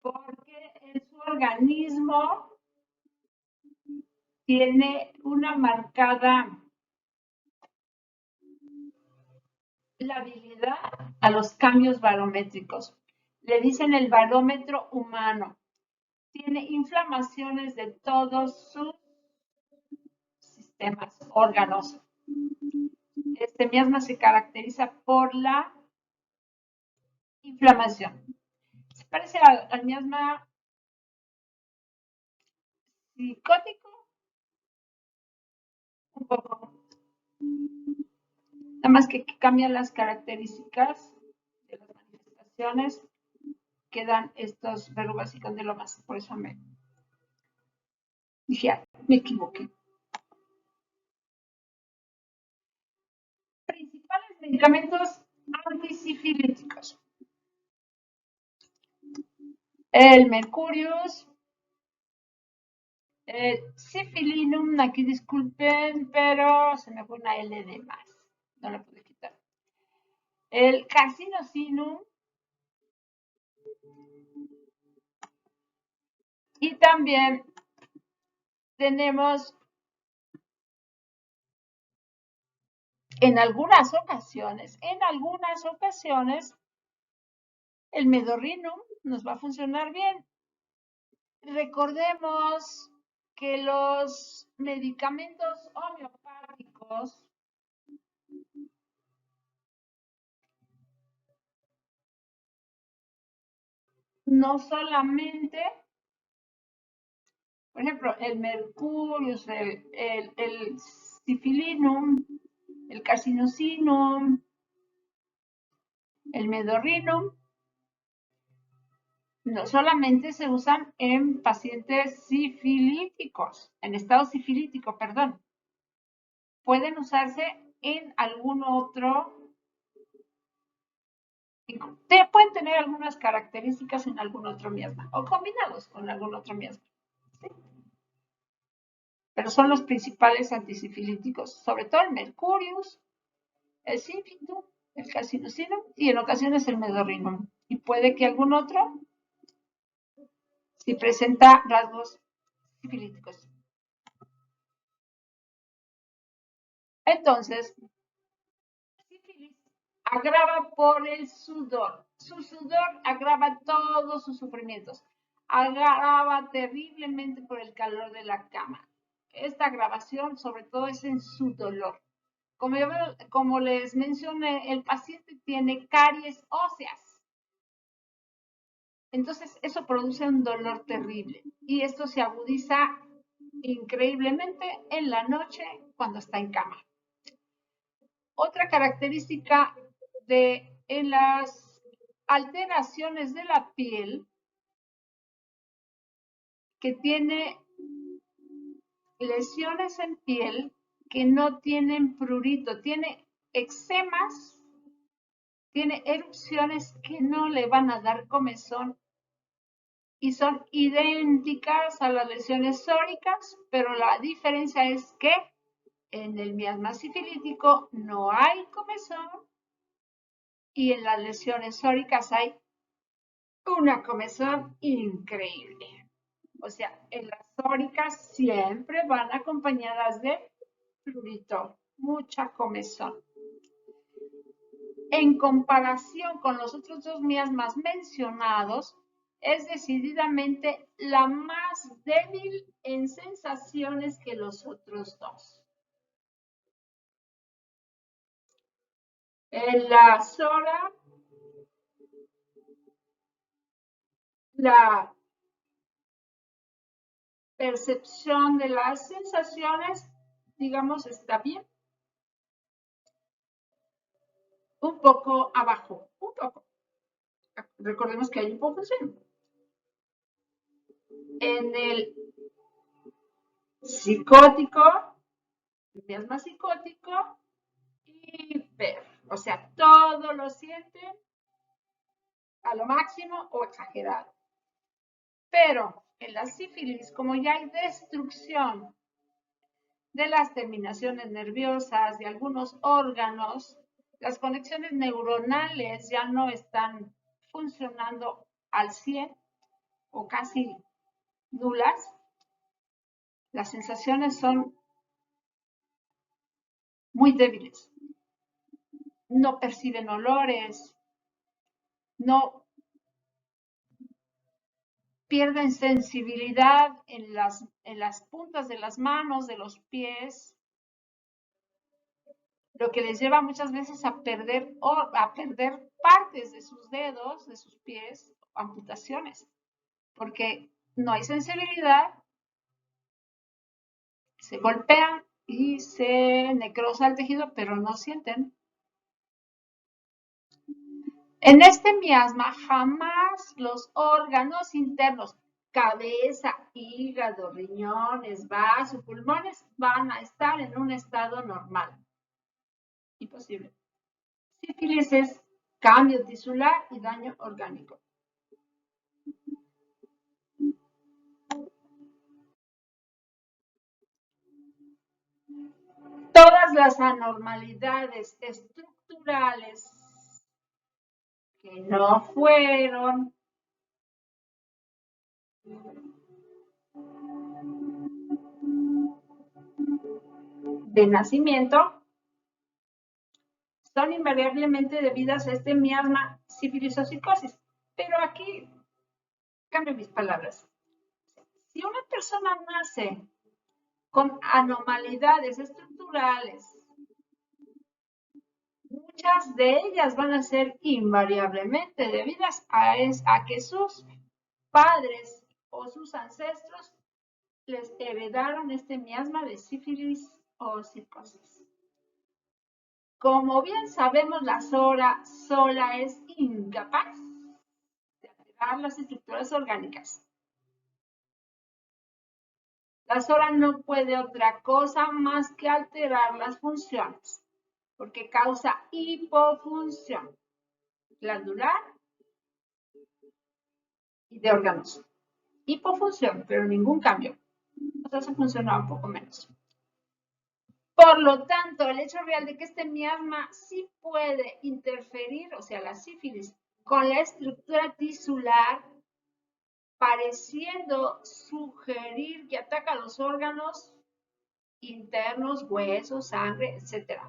Porque en su organismo tiene una marcada labilidad a los cambios barométricos. Le dicen el barómetro humano. Tiene inflamaciones de todos sus sistemas, órganos. Este miasma se caracteriza por la inflamación. Se parece al miasma psicótico, un poco. Nada más que cambian las características de las manifestaciones que dan estos verrugas y condilomas. Por eso me dije, me equivoqué. Principales medicamentos antisifilíticos. El Mercurius, el Cifilinum, aquí disculpen, pero se me fue una L de más. No la pude quitar. El Carcinosinum. Y también tenemos en algunas ocasiones, el Medorrinum nos va a funcionar bien. Recordemos que los medicamentos homeopáticos no solamente, por ejemplo, el Mercurius, el Cifilinum, el Carcinosinum, el Medorrinum, no solamente se usan en pacientes sifilíticos, en estado sifilítico, perdón. Pueden usarse en algún otro, pueden tener algunas características en algún otro miasma o combinados con algún otro miasma. ¿Sí? Pero son los principales antisifilíticos, sobre todo el Mercurius, el Cifitum, el Carcinosinum y en ocasiones el Medorrinum. Y puede que algún otro si presenta rasgos sifilíticos. Entonces, sífilis agrava por el sudor. Su sudor agrava todos sus sufrimientos. Agrava terriblemente por el calor de la cama. Esta agravación sobre todo es en su dolor. Como les mencioné, el paciente tiene caries óseas. Entonces, eso produce un dolor terrible. Y esto se agudiza increíblemente en la noche cuando está en cama. Otra característica en las alteraciones de la piel que tiene lesiones en piel que no tienen prurito, tiene eczemas, tiene erupciones que no le van a dar comezón y son idénticas a las lesiones sóricas, pero la diferencia es que en el miasma sifilítico no hay comezón y en las lesiones sóricas hay una comezón increíble. O sea, en las sóricas siempre van acompañadas de prurito, mucha comezón. En comparación con los otros dos miasmas mencionados, es decididamente la más débil en sensaciones que los otros dos. En la SORA, la percepción de las sensaciones, digamos, está bien. Un poco abajo, un poco. Recordemos que hay hipofunción. En el psicótico, el miasma psicótico, hiper. O sea, todo lo sienten a lo máximo o exagerado. Pero en la sífilis, como ya hay destrucción de las terminaciones nerviosas, de algunos órganos, las conexiones neuronales ya no están funcionando al 100 o casi nulas, las sensaciones son muy débiles. No perciben olores, no pierden sensibilidad en las puntas de las manos, de los pies, lo que les lleva muchas veces a perder partes de sus dedos, de sus pies, amputaciones, porque no hay sensibilidad, se golpean y se necrosa el tejido, pero no sienten. En este miasma jamás los órganos internos, cabeza, hígado, riñones, vasos, pulmones, van a estar en un estado normal. Imposible. Sífilis es cambio tisular y daño orgánico. Todas las anormalidades estructurales que no fueron de nacimiento son invariablemente debidas a este miasma sífilis o psicosis. Pero aquí cambio mis palabras. Si una persona nace con anormalidades estructurales, muchas de ellas van a ser invariablemente debidas a que sus padres o sus ancestros les heredaron este miasma de sífilis o psicosis. Como bien sabemos, la SORA sola es incapaz de alterar las estructuras orgánicas. La SORA no puede otra cosa más que alterar las funciones, porque causa hipofunción glandular y de órganos. Hipofunción, pero ningún cambio. O sea, se funciona un poco menos. Por lo tanto, el hecho real de que este miasma sí puede interferir, o sea, la sífilis, con la estructura tisular, pareciendo sugerir que ataca los órganos internos, huesos, sangre, etc.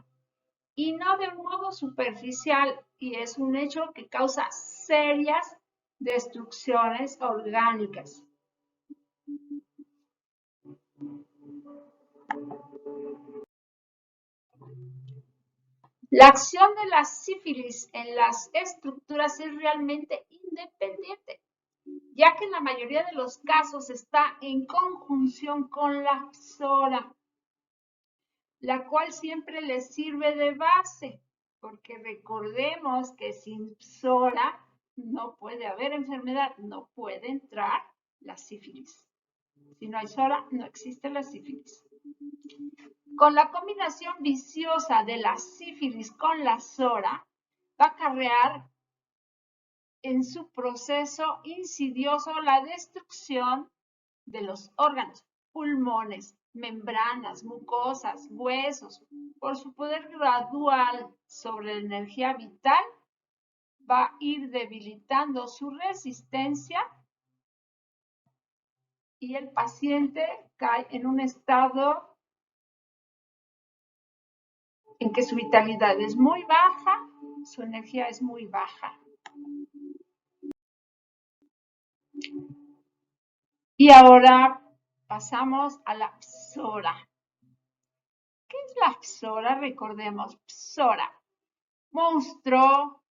Y no de un modo superficial, y es un hecho que causa serias destrucciones orgánicas. La acción de la sífilis en las estructuras es realmente independiente. ya que en la mayoría de los casos está en conjunción con la psora, la cual siempre les sirve de base, porque recordemos que sin psora no puede haber enfermedad, no puede entrar la sífilis. Si no hay psora, no existe la sífilis. Con la combinación viciosa de la sífilis con la psora, va a acarrear en su proceso insidioso la destrucción de los órganos, pulmones, membranas, mucosas, huesos. Por su poder gradual sobre la energía vital, va a ir debilitando su resistencia y el paciente cae en un estado en que su vitalidad es muy baja, su energía es muy baja. Y ahora pasamos a la psora. ¿Qué es la psora? Recordemos, psora, monstruo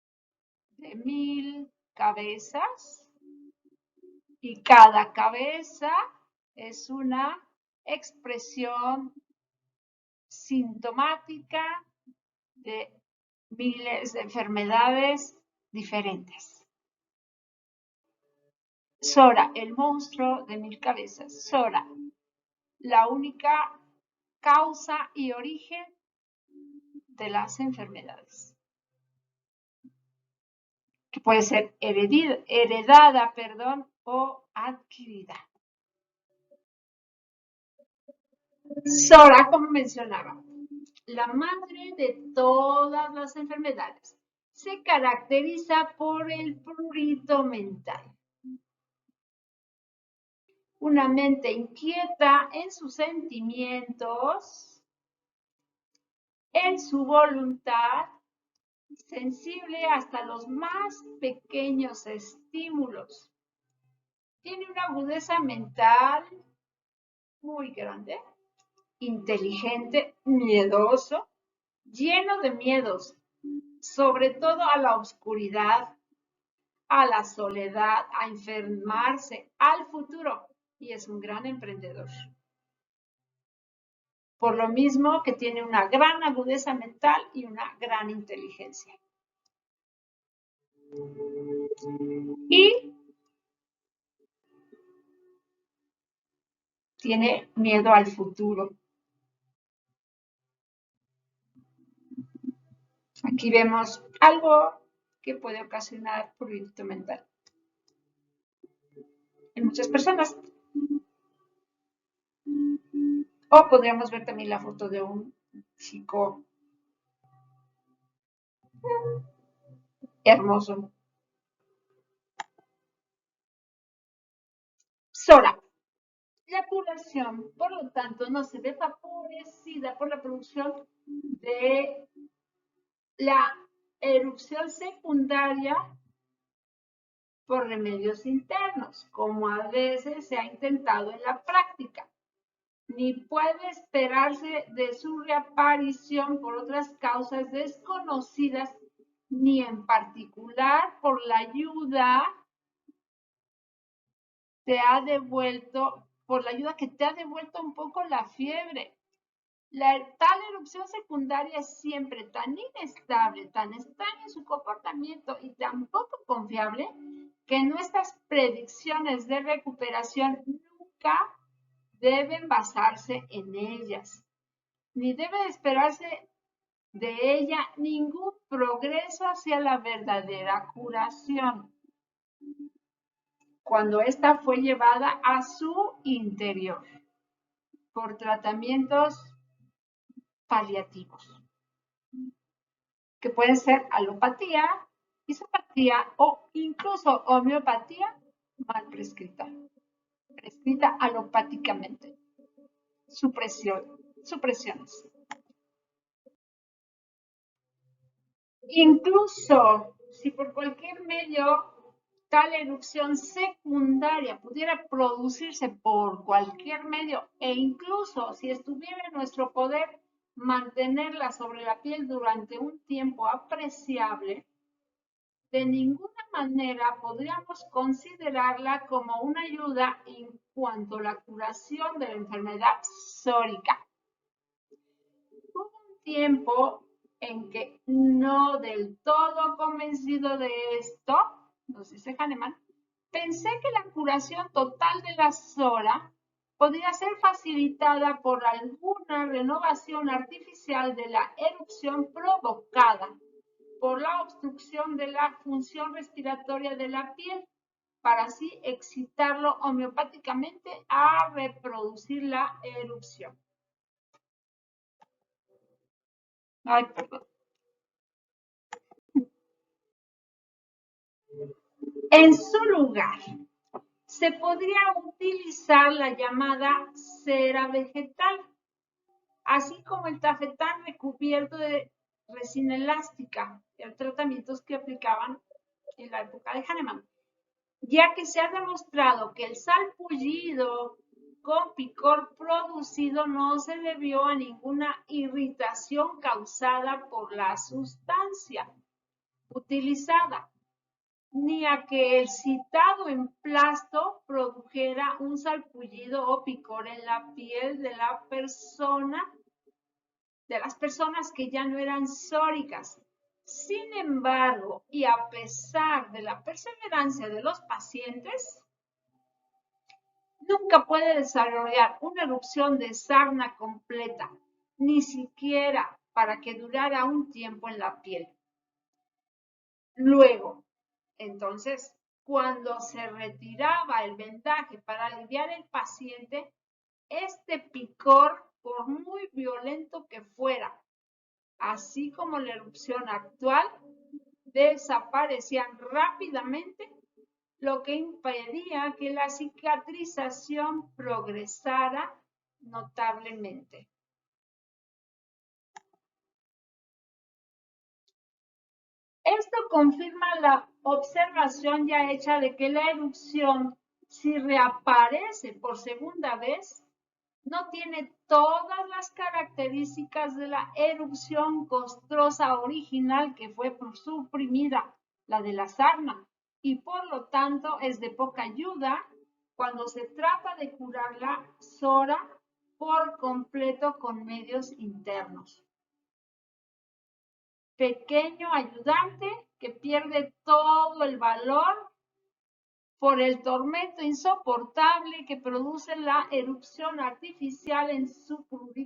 de 1000 cabezas, y cada cabeza es una expresión sintomática de miles de enfermedades diferentes. Psora, el monstruo de 1000 cabezas. Psora, la única causa y origen de las enfermedades, que puede ser heredada, o adquirida. Psora, como mencionaba, la madre de todas las enfermedades, se caracteriza por el prurito mental. Una mente inquieta en sus sentimientos, en su voluntad, sensible hasta los más pequeños estímulos. Tiene una agudeza mental muy grande, inteligente, miedoso, lleno de miedos, sobre todo a la oscuridad, a la soledad, a enfermarse, al futuro, y es un gran emprendedor. Por lo mismo que tiene una gran agudeza mental y una gran inteligencia. Y tiene miedo al futuro. Aquí vemos algo que puede ocasionar prurito mental en muchas personas. O podríamos ver también la foto de un chico hermoso. Psora. La población, por lo tanto, no se ve favorecida por la producción de la erupción secundaria por remedios internos, como a veces se ha intentado en la práctica, ni puede esperarse de su reaparición por otras causas desconocidas, ni en particular por la ayuda que te ha devuelto un poco la fiebre. Tal erupción secundaria es siempre tan inestable, tan extraña en su comportamiento y tan poco confiable que nuestras predicciones de recuperación nunca deben basarse en ellas, ni debe esperarse de ella ningún progreso hacia la verdadera curación, cuando ésta fue llevada a su interior por tratamientos paliativos, que pueden ser alopatía, isopatía o incluso homeopatía mal prescrita alopáticamente. Supresiones. Incluso si por cualquier medio tal erupción secundaria pudiera producirse por cualquier medio, e incluso si estuviera en nuestro poder mantenerla sobre la piel durante un tiempo apreciable, de ninguna manera podríamos considerarla como una ayuda en cuanto a la curación de la enfermedad psórica. Hubo un tiempo en que no del todo convencido de esto, nos dice Hahnemann, pensé que la curación total de la psora podría ser facilitada por alguna renovación artificial de la erupción provocada por la obstrucción de la función respiratoria de la piel, para así excitarlo homeopáticamente a reproducir la erupción. Ay, perdón. En su lugar, se podría utilizar la llamada cera vegetal, así como el tafetán recubierto de resina elástica, tratamientos que aplicaban en la época de Hahnemann, ya que se ha demostrado que el salpullido con picor producido no se debió a ninguna irritación causada por la sustancia utilizada, ni a que el citado emplasto produjera un salpullido o picor en la piel de la persona, de las personas que ya no eran psóricas. Sin embargo, y a pesar de la perseverancia de los pacientes, nunca puede desarrollar una erupción de sarna completa, ni siquiera para que durara un tiempo en la piel. Luego, entonces, cuando se retiraba el vendaje para aliviar al paciente, este picor, por muy violento que fuera, así como la erupción actual, desaparecían rápidamente, lo que impedía que la cicatrización progresara notablemente. Esto confirma la observación ya hecha de que la erupción, si reaparece por segunda vez, no tiene todas las características de la erupción costrosa original que fue suprimida, la de la sarna, y por lo tanto es de poca ayuda cuando se trata de curar la psora por completo con medios internos. Pequeño ayudante que pierde todo el valor por el tormento insoportable que produce la erupción artificial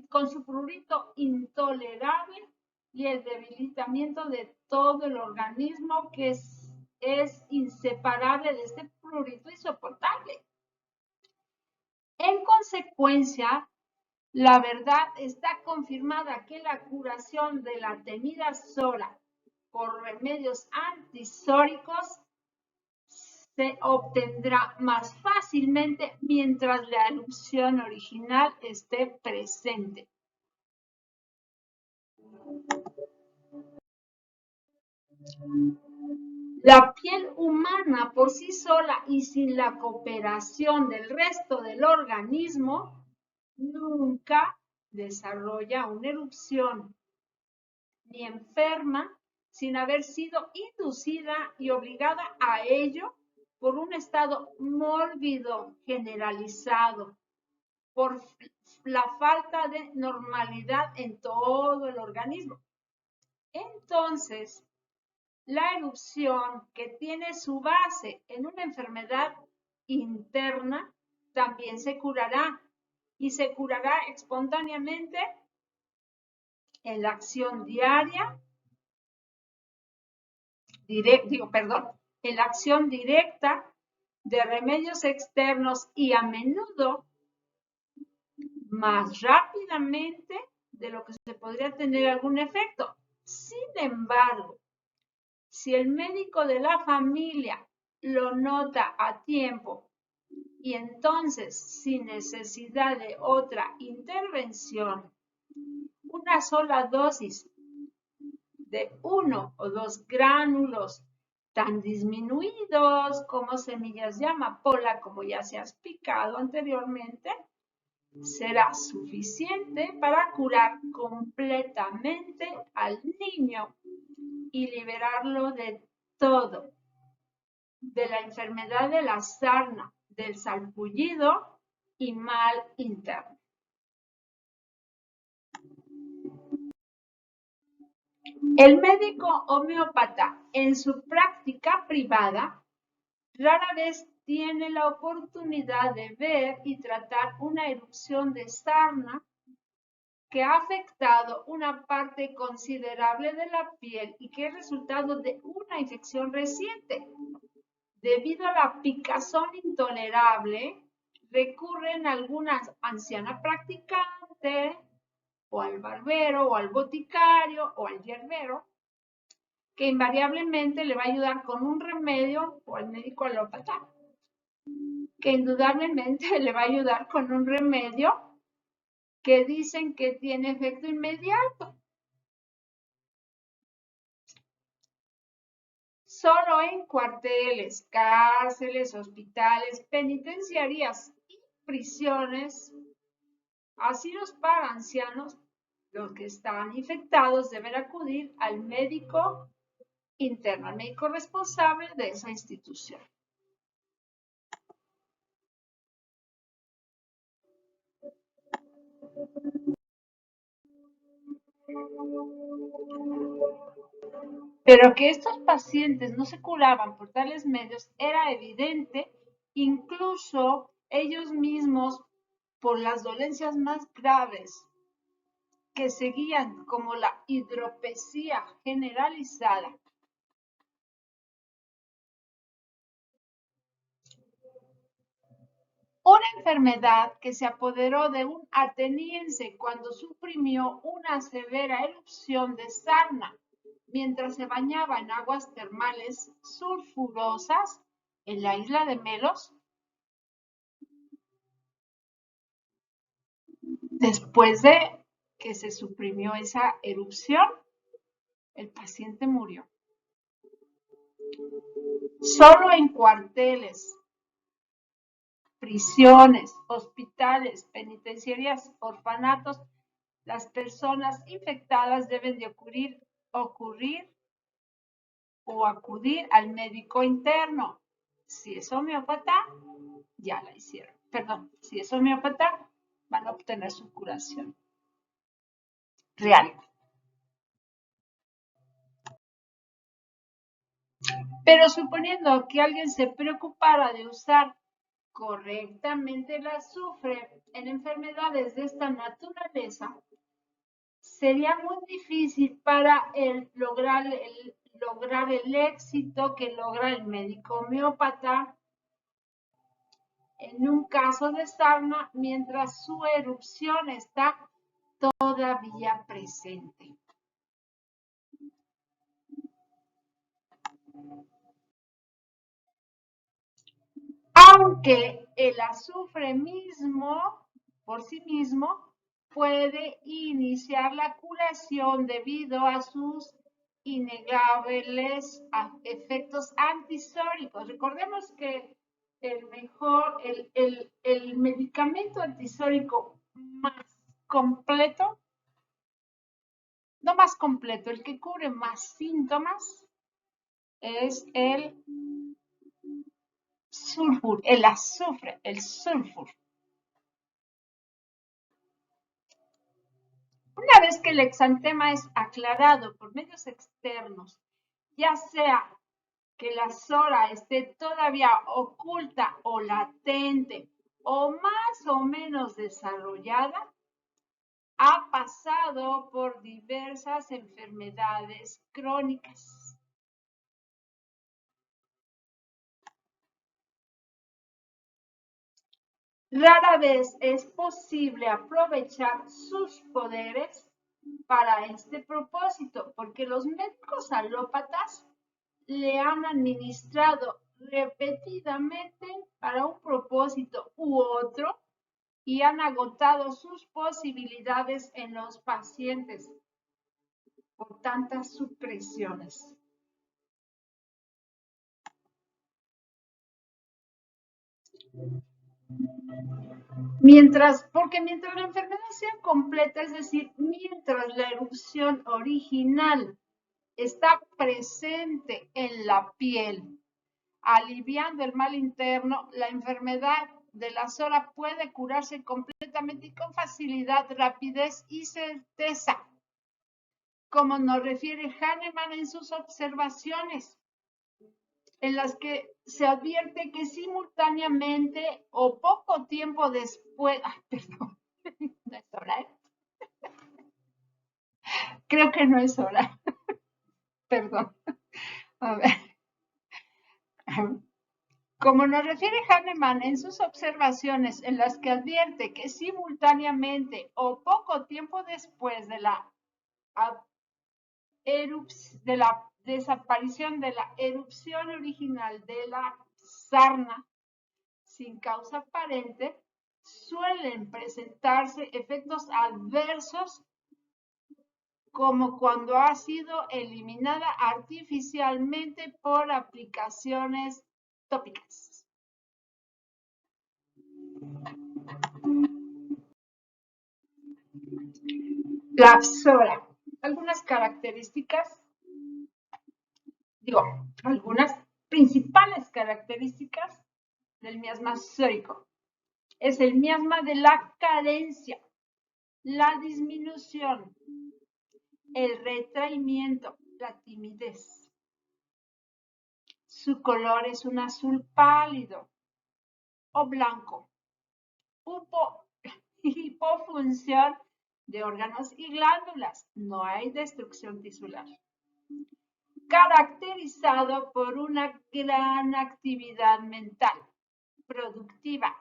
con su prurito intolerable y el debilitamiento de todo el organismo que es inseparable de este prurito insoportable. En consecuencia, la verdad está confirmada que la curación de la temida psora por remedios antisóricos se obtendrá más fácilmente mientras la erupción original esté presente. La piel humana por sí sola y sin la cooperación del resto del organismo nunca desarrolla una erupción ni enferma sin haber sido inducida y obligada a ello por un estado mórbido generalizado, por la falta de normalidad en todo el organismo. Entonces, la erupción que tiene su base en una enfermedad interna también se curará y se curará espontáneamente en la acción diaria, en la acción directa de remedios externos y a menudo más rápidamente de lo que se podría tener algún efecto. Sin embargo, si el médico de la familia lo nota a tiempo y entonces sin necesidad de otra intervención, una sola dosis de 1 o 2 gránulos tan disminuidos como semillas de amapola, como ya se ha explicado anteriormente, será suficiente para curar completamente al niño y liberarlo de todo de la enfermedad de la sarna, del salpullido y mal interno. El médico homeópata en su práctica privada rara vez tiene la oportunidad de ver y tratar una erupción de sarna que ha afectado una parte considerable de la piel y que es resultado de una infección reciente. Debido a la picazón intolerable, recurren algunas ancianas practicantes o al barbero o al boticario o al hierbero, que invariablemente le va a ayudar con un remedio, o al médico alópata, que indudablemente le va a ayudar con un remedio que dicen que tiene efecto inmediato. Solo en cuarteles, cárceles, hospitales, penitenciarías y prisiones, asilos para ancianos, los que están infectados deben acudir al médico interno, al médico responsable de esa institución. Pero que estos pacientes no se curaban por tales medios era evidente, incluso ellos mismos, por las dolencias más graves que seguían, como la hidropesía generalizada. Una enfermedad que se apoderó de un ateniense cuando suprimió una severa erupción de sarna mientras se bañaba en aguas termales sulfurosas en la isla de Melos. Después de que se suprimió esa erupción, el paciente murió. Solo en cuarteles, prisiones, hospitales, penitenciarías, orfanatos, las personas infectadas deben de acudir al médico interno. Si es homeópata, ya la hicieron. Perdón, si es homeópata, van a obtener su curación real. Pero suponiendo que alguien se preocupara de usar correctamente el azufre en enfermedades de esta naturaleza, sería muy difícil para él lograr el éxito que logra el médico homeópata en un caso de sarna mientras su erupción está todavía presente. Aunque el azufre mismo, por sí mismo, puede iniciar la curación debido a sus innegables efectos antisóricos. Recordemos que el medicamento antisórico más completo, no más completo, el que cubre más síntomas, es el sulfur, el azufre, el sulfur. Una vez que el exantema es aclarado por medios externos, ya sea que la psora esté todavía oculta o latente o más o menos desarrollada, ha pasado por diversas enfermedades crónicas. Rara vez es posible aprovechar sus poderes para este propósito, porque los médicos alópatas le han administrado repetidamente para un propósito u otro y han agotado sus posibilidades en los pacientes por tantas supresiones. Porque mientras la enfermedad sea completa, es decir, mientras la erupción original está presente en la piel, aliviando el mal interno, la enfermedad de la SORA puede curarse completamente y con facilidad, rapidez y certeza, como nos refiere Hahnemann en sus observaciones, en las que se advierte que simultáneamente o poco tiempo después, perdón, no es hora, ¿eh? Creo que no es hora, perdón, a ver. Como nos refiere Hahnemann en sus observaciones, en las que advierte que simultáneamente o poco tiempo después de la desaparición de la erupción original de la sarna sin causa aparente, suelen presentarse efectos adversos como cuando ha sido eliminada artificialmente por aplicaciones tópicas. La SORA. Algunas características, algunas principales características del miasma sórico. Es el miasma de la carencia, la disminución, el retraimiento, la timidez. Su color es un azul pálido o blanco. Hipofunción de órganos y glándulas. No hay destrucción tisular. Caracterizado por una gran actividad mental, productiva.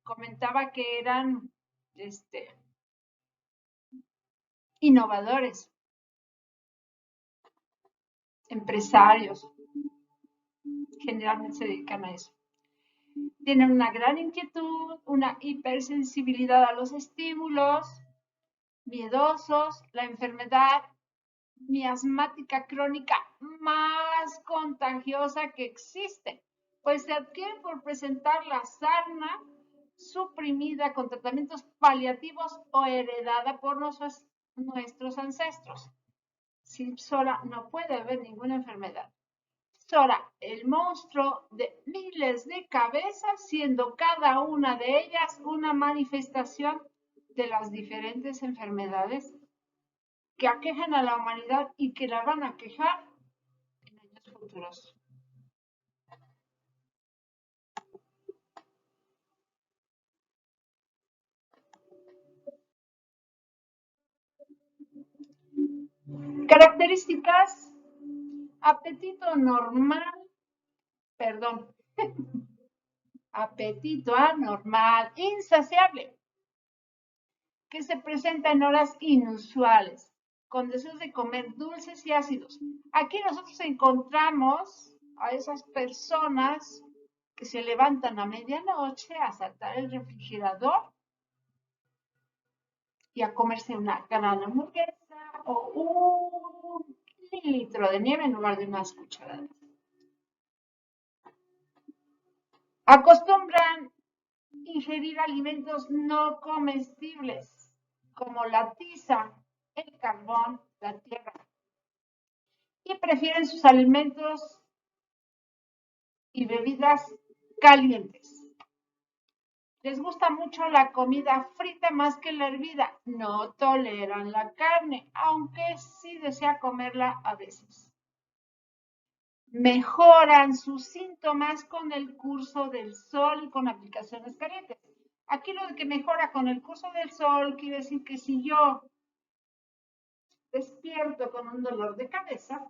Comentaba que eran innovadores, empresarios, generalmente se dedican a eso. Tienen una gran inquietud, una hipersensibilidad a los estímulos, miedosos, la enfermedad miasmática crónica más contagiosa que existe, pues se adquiere por presentar la sarna suprimida con tratamientos paliativos o heredada por nuestros ancestros. Sin SORA no puede haber ninguna enfermedad. SORA, el monstruo de miles de cabezas, siendo cada una de ellas una manifestación de las diferentes enfermedades que aquejan a la humanidad y que la van a aquejar en años futuros. Características: apetito normal, apetito anormal, insaciable, que se presenta en horas inusuales, con deseos de comer dulces y ácidos. Aquí nosotros encontramos a esas personas que se levantan a medianoche a saltar el refrigerador y a comerse una gran hamburguesa o un litro de nieve en lugar de unas cucharadas. Acostumbran ingerir alimentos no comestibles, como la tiza, el carbón, la tierra, y prefieren sus alimentos y bebidas calientes. Les gusta mucho la comida frita más que la hervida. No toleran la carne, aunque sí desea comerla a veces. Mejoran sus síntomas con el curso del sol y con aplicaciones calientes. Aquí lo de que mejora con el curso del sol quiere decir que si yo despierto con un dolor de cabeza,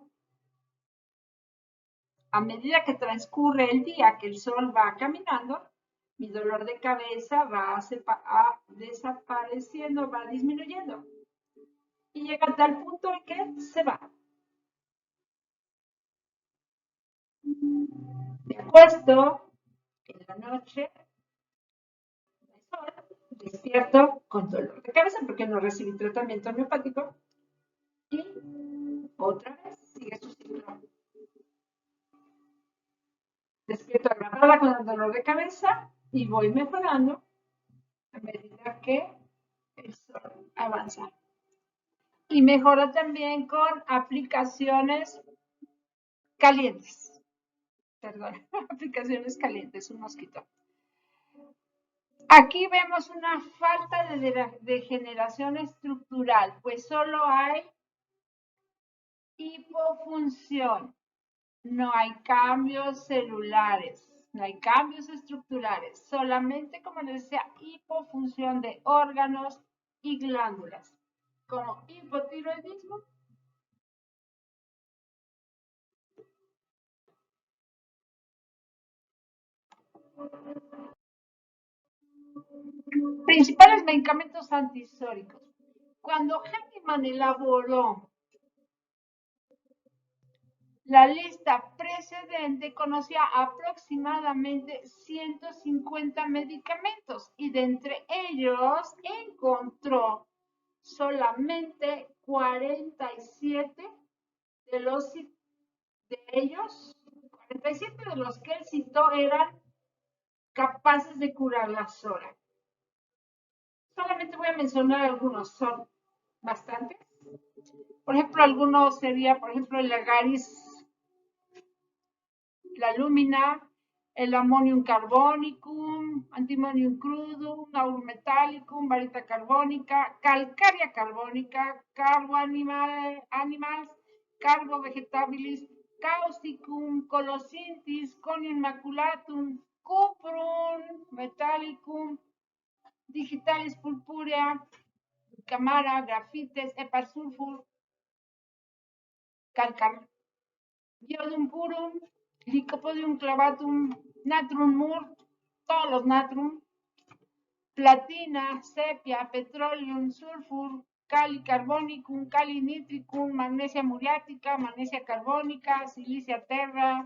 a medida que transcurre el día, que el sol va caminando, mi dolor de cabeza va desapareciendo, va disminuyendo. Y llega a tal punto en que se va. Me acuesto en la noche, despierto con dolor de cabeza porque no recibí tratamiento homeopático y otra vez sigue su ciclo. Despierto agarrada con el dolor de cabeza y voy mejorando a medida que el sol avanza. Y mejora también con aplicaciones calientes. perdón, aplicaciones calientes, un mosquito. Aquí vemos una falta de degeneración estructural, pues solo hay hipofunción. No hay cambios celulares, no hay cambios estructurales, solamente, como les decía, hipofunción de órganos y glándulas, como hipotiroidismo. Principales medicamentos antihistólicos. Cuando Hahnemann elaboró la lista precedente, conocía aproximadamente 150 medicamentos y de entre ellos encontró solamente 47 de los de ellos, 47 de los que él citó eran capaces de curar la SORA. Solamente voy a mencionar algunos, son bastantes. Por ejemplo, algunos sería, por ejemplo, el agaris, la lumina, el ammonium carbonicum, antimonium crudum, aurum metallicum, varita carbónica, calcaria carbónica, carbo animals, carbo vegetabilis, causticum, colosintis, conium maculatum, cuprum metallicum, digitalis purpurea, camara, grafites, epasulfur, calcar, iodum purum, Lycopodium clavatum, natrum murt, todos los natrum, platina, sepia, petroleum, sulfur, cali carbonicum, cali nitricum, magnesia muriática, magnesia carbónica, silicia terra,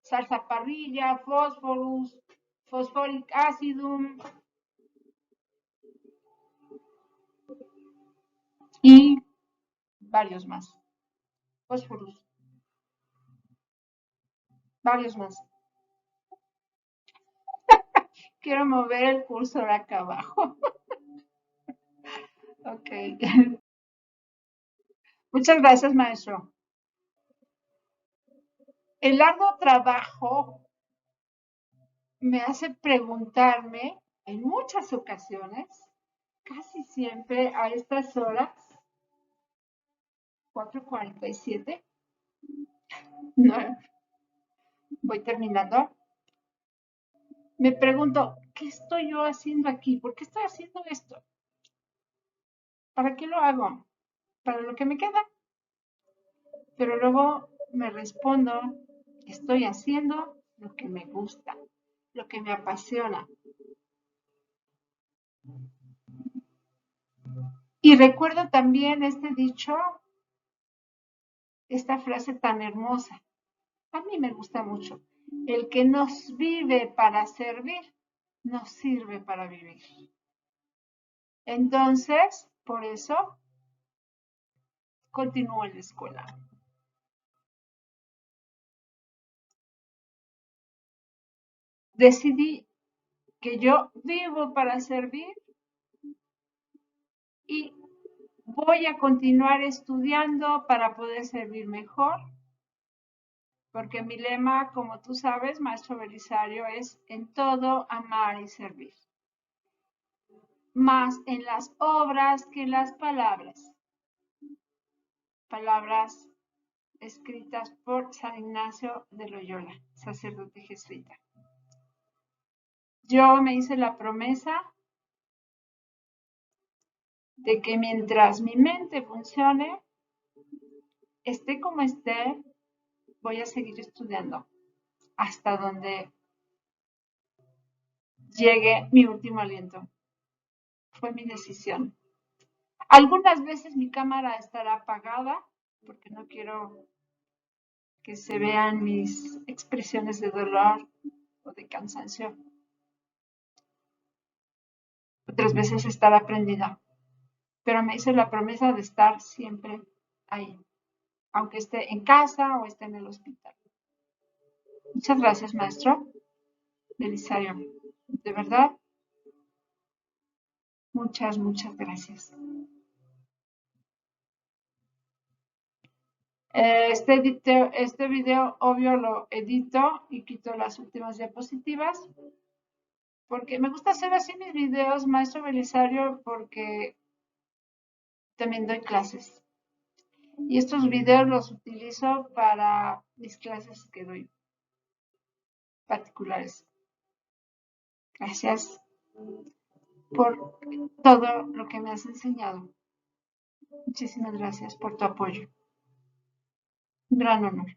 salsa parrilla, fósforus, fosforic acidum y varios más. Fósforus. Varios más. Quiero mover el cursor acá abajo. Ok. Muchas gracias, maestro. El largo trabajo me hace preguntarme en muchas ocasiones, casi siempre a estas horas, 4:47, no, voy terminando, me pregunto, ¿qué estoy yo haciendo aquí? ¿Por qué estoy haciendo esto? ¿Para qué lo hago? ¿Para lo que me queda? Pero luego me respondo, estoy haciendo lo que me gusta, lo que me apasiona. Y recuerdo también este dicho, esta frase tan hermosa. A mí me gusta mucho. El que nos vive para servir, nos sirve para vivir. Entonces, por eso, continúo en la escuela. Decidí que yo vivo para servir y voy a continuar estudiando para poder servir mejor, porque mi lema, como tú sabes, maestro Belisario, es en todo amar y servir. Más en las obras que en las palabras. Palabras escritas por San Ignacio de Loyola, sacerdote jesuita. Yo me hice la promesa de que mientras mi mente funcione, esté como esté, voy a seguir estudiando hasta donde llegue mi último aliento. Fue mi decisión. Algunas veces mi cámara estará apagada porque no quiero que se vean mis expresiones de dolor o de cansancio. Otras veces estará prendida. Pero me hice la promesa de estar siempre ahí, aunque esté en casa o esté en el hospital. Muchas gracias, maestro Belisario. De verdad, muchas gracias. Este video obvio lo edito y quito las últimas diapositivas porque me gusta hacer así mis videos, maestro Belisario, porque también doy clases. Y estos videos los utilizo para mis clases que doy particulares. Gracias por todo lo que me has enseñado. Muchísimas gracias por tu apoyo. Un gran honor.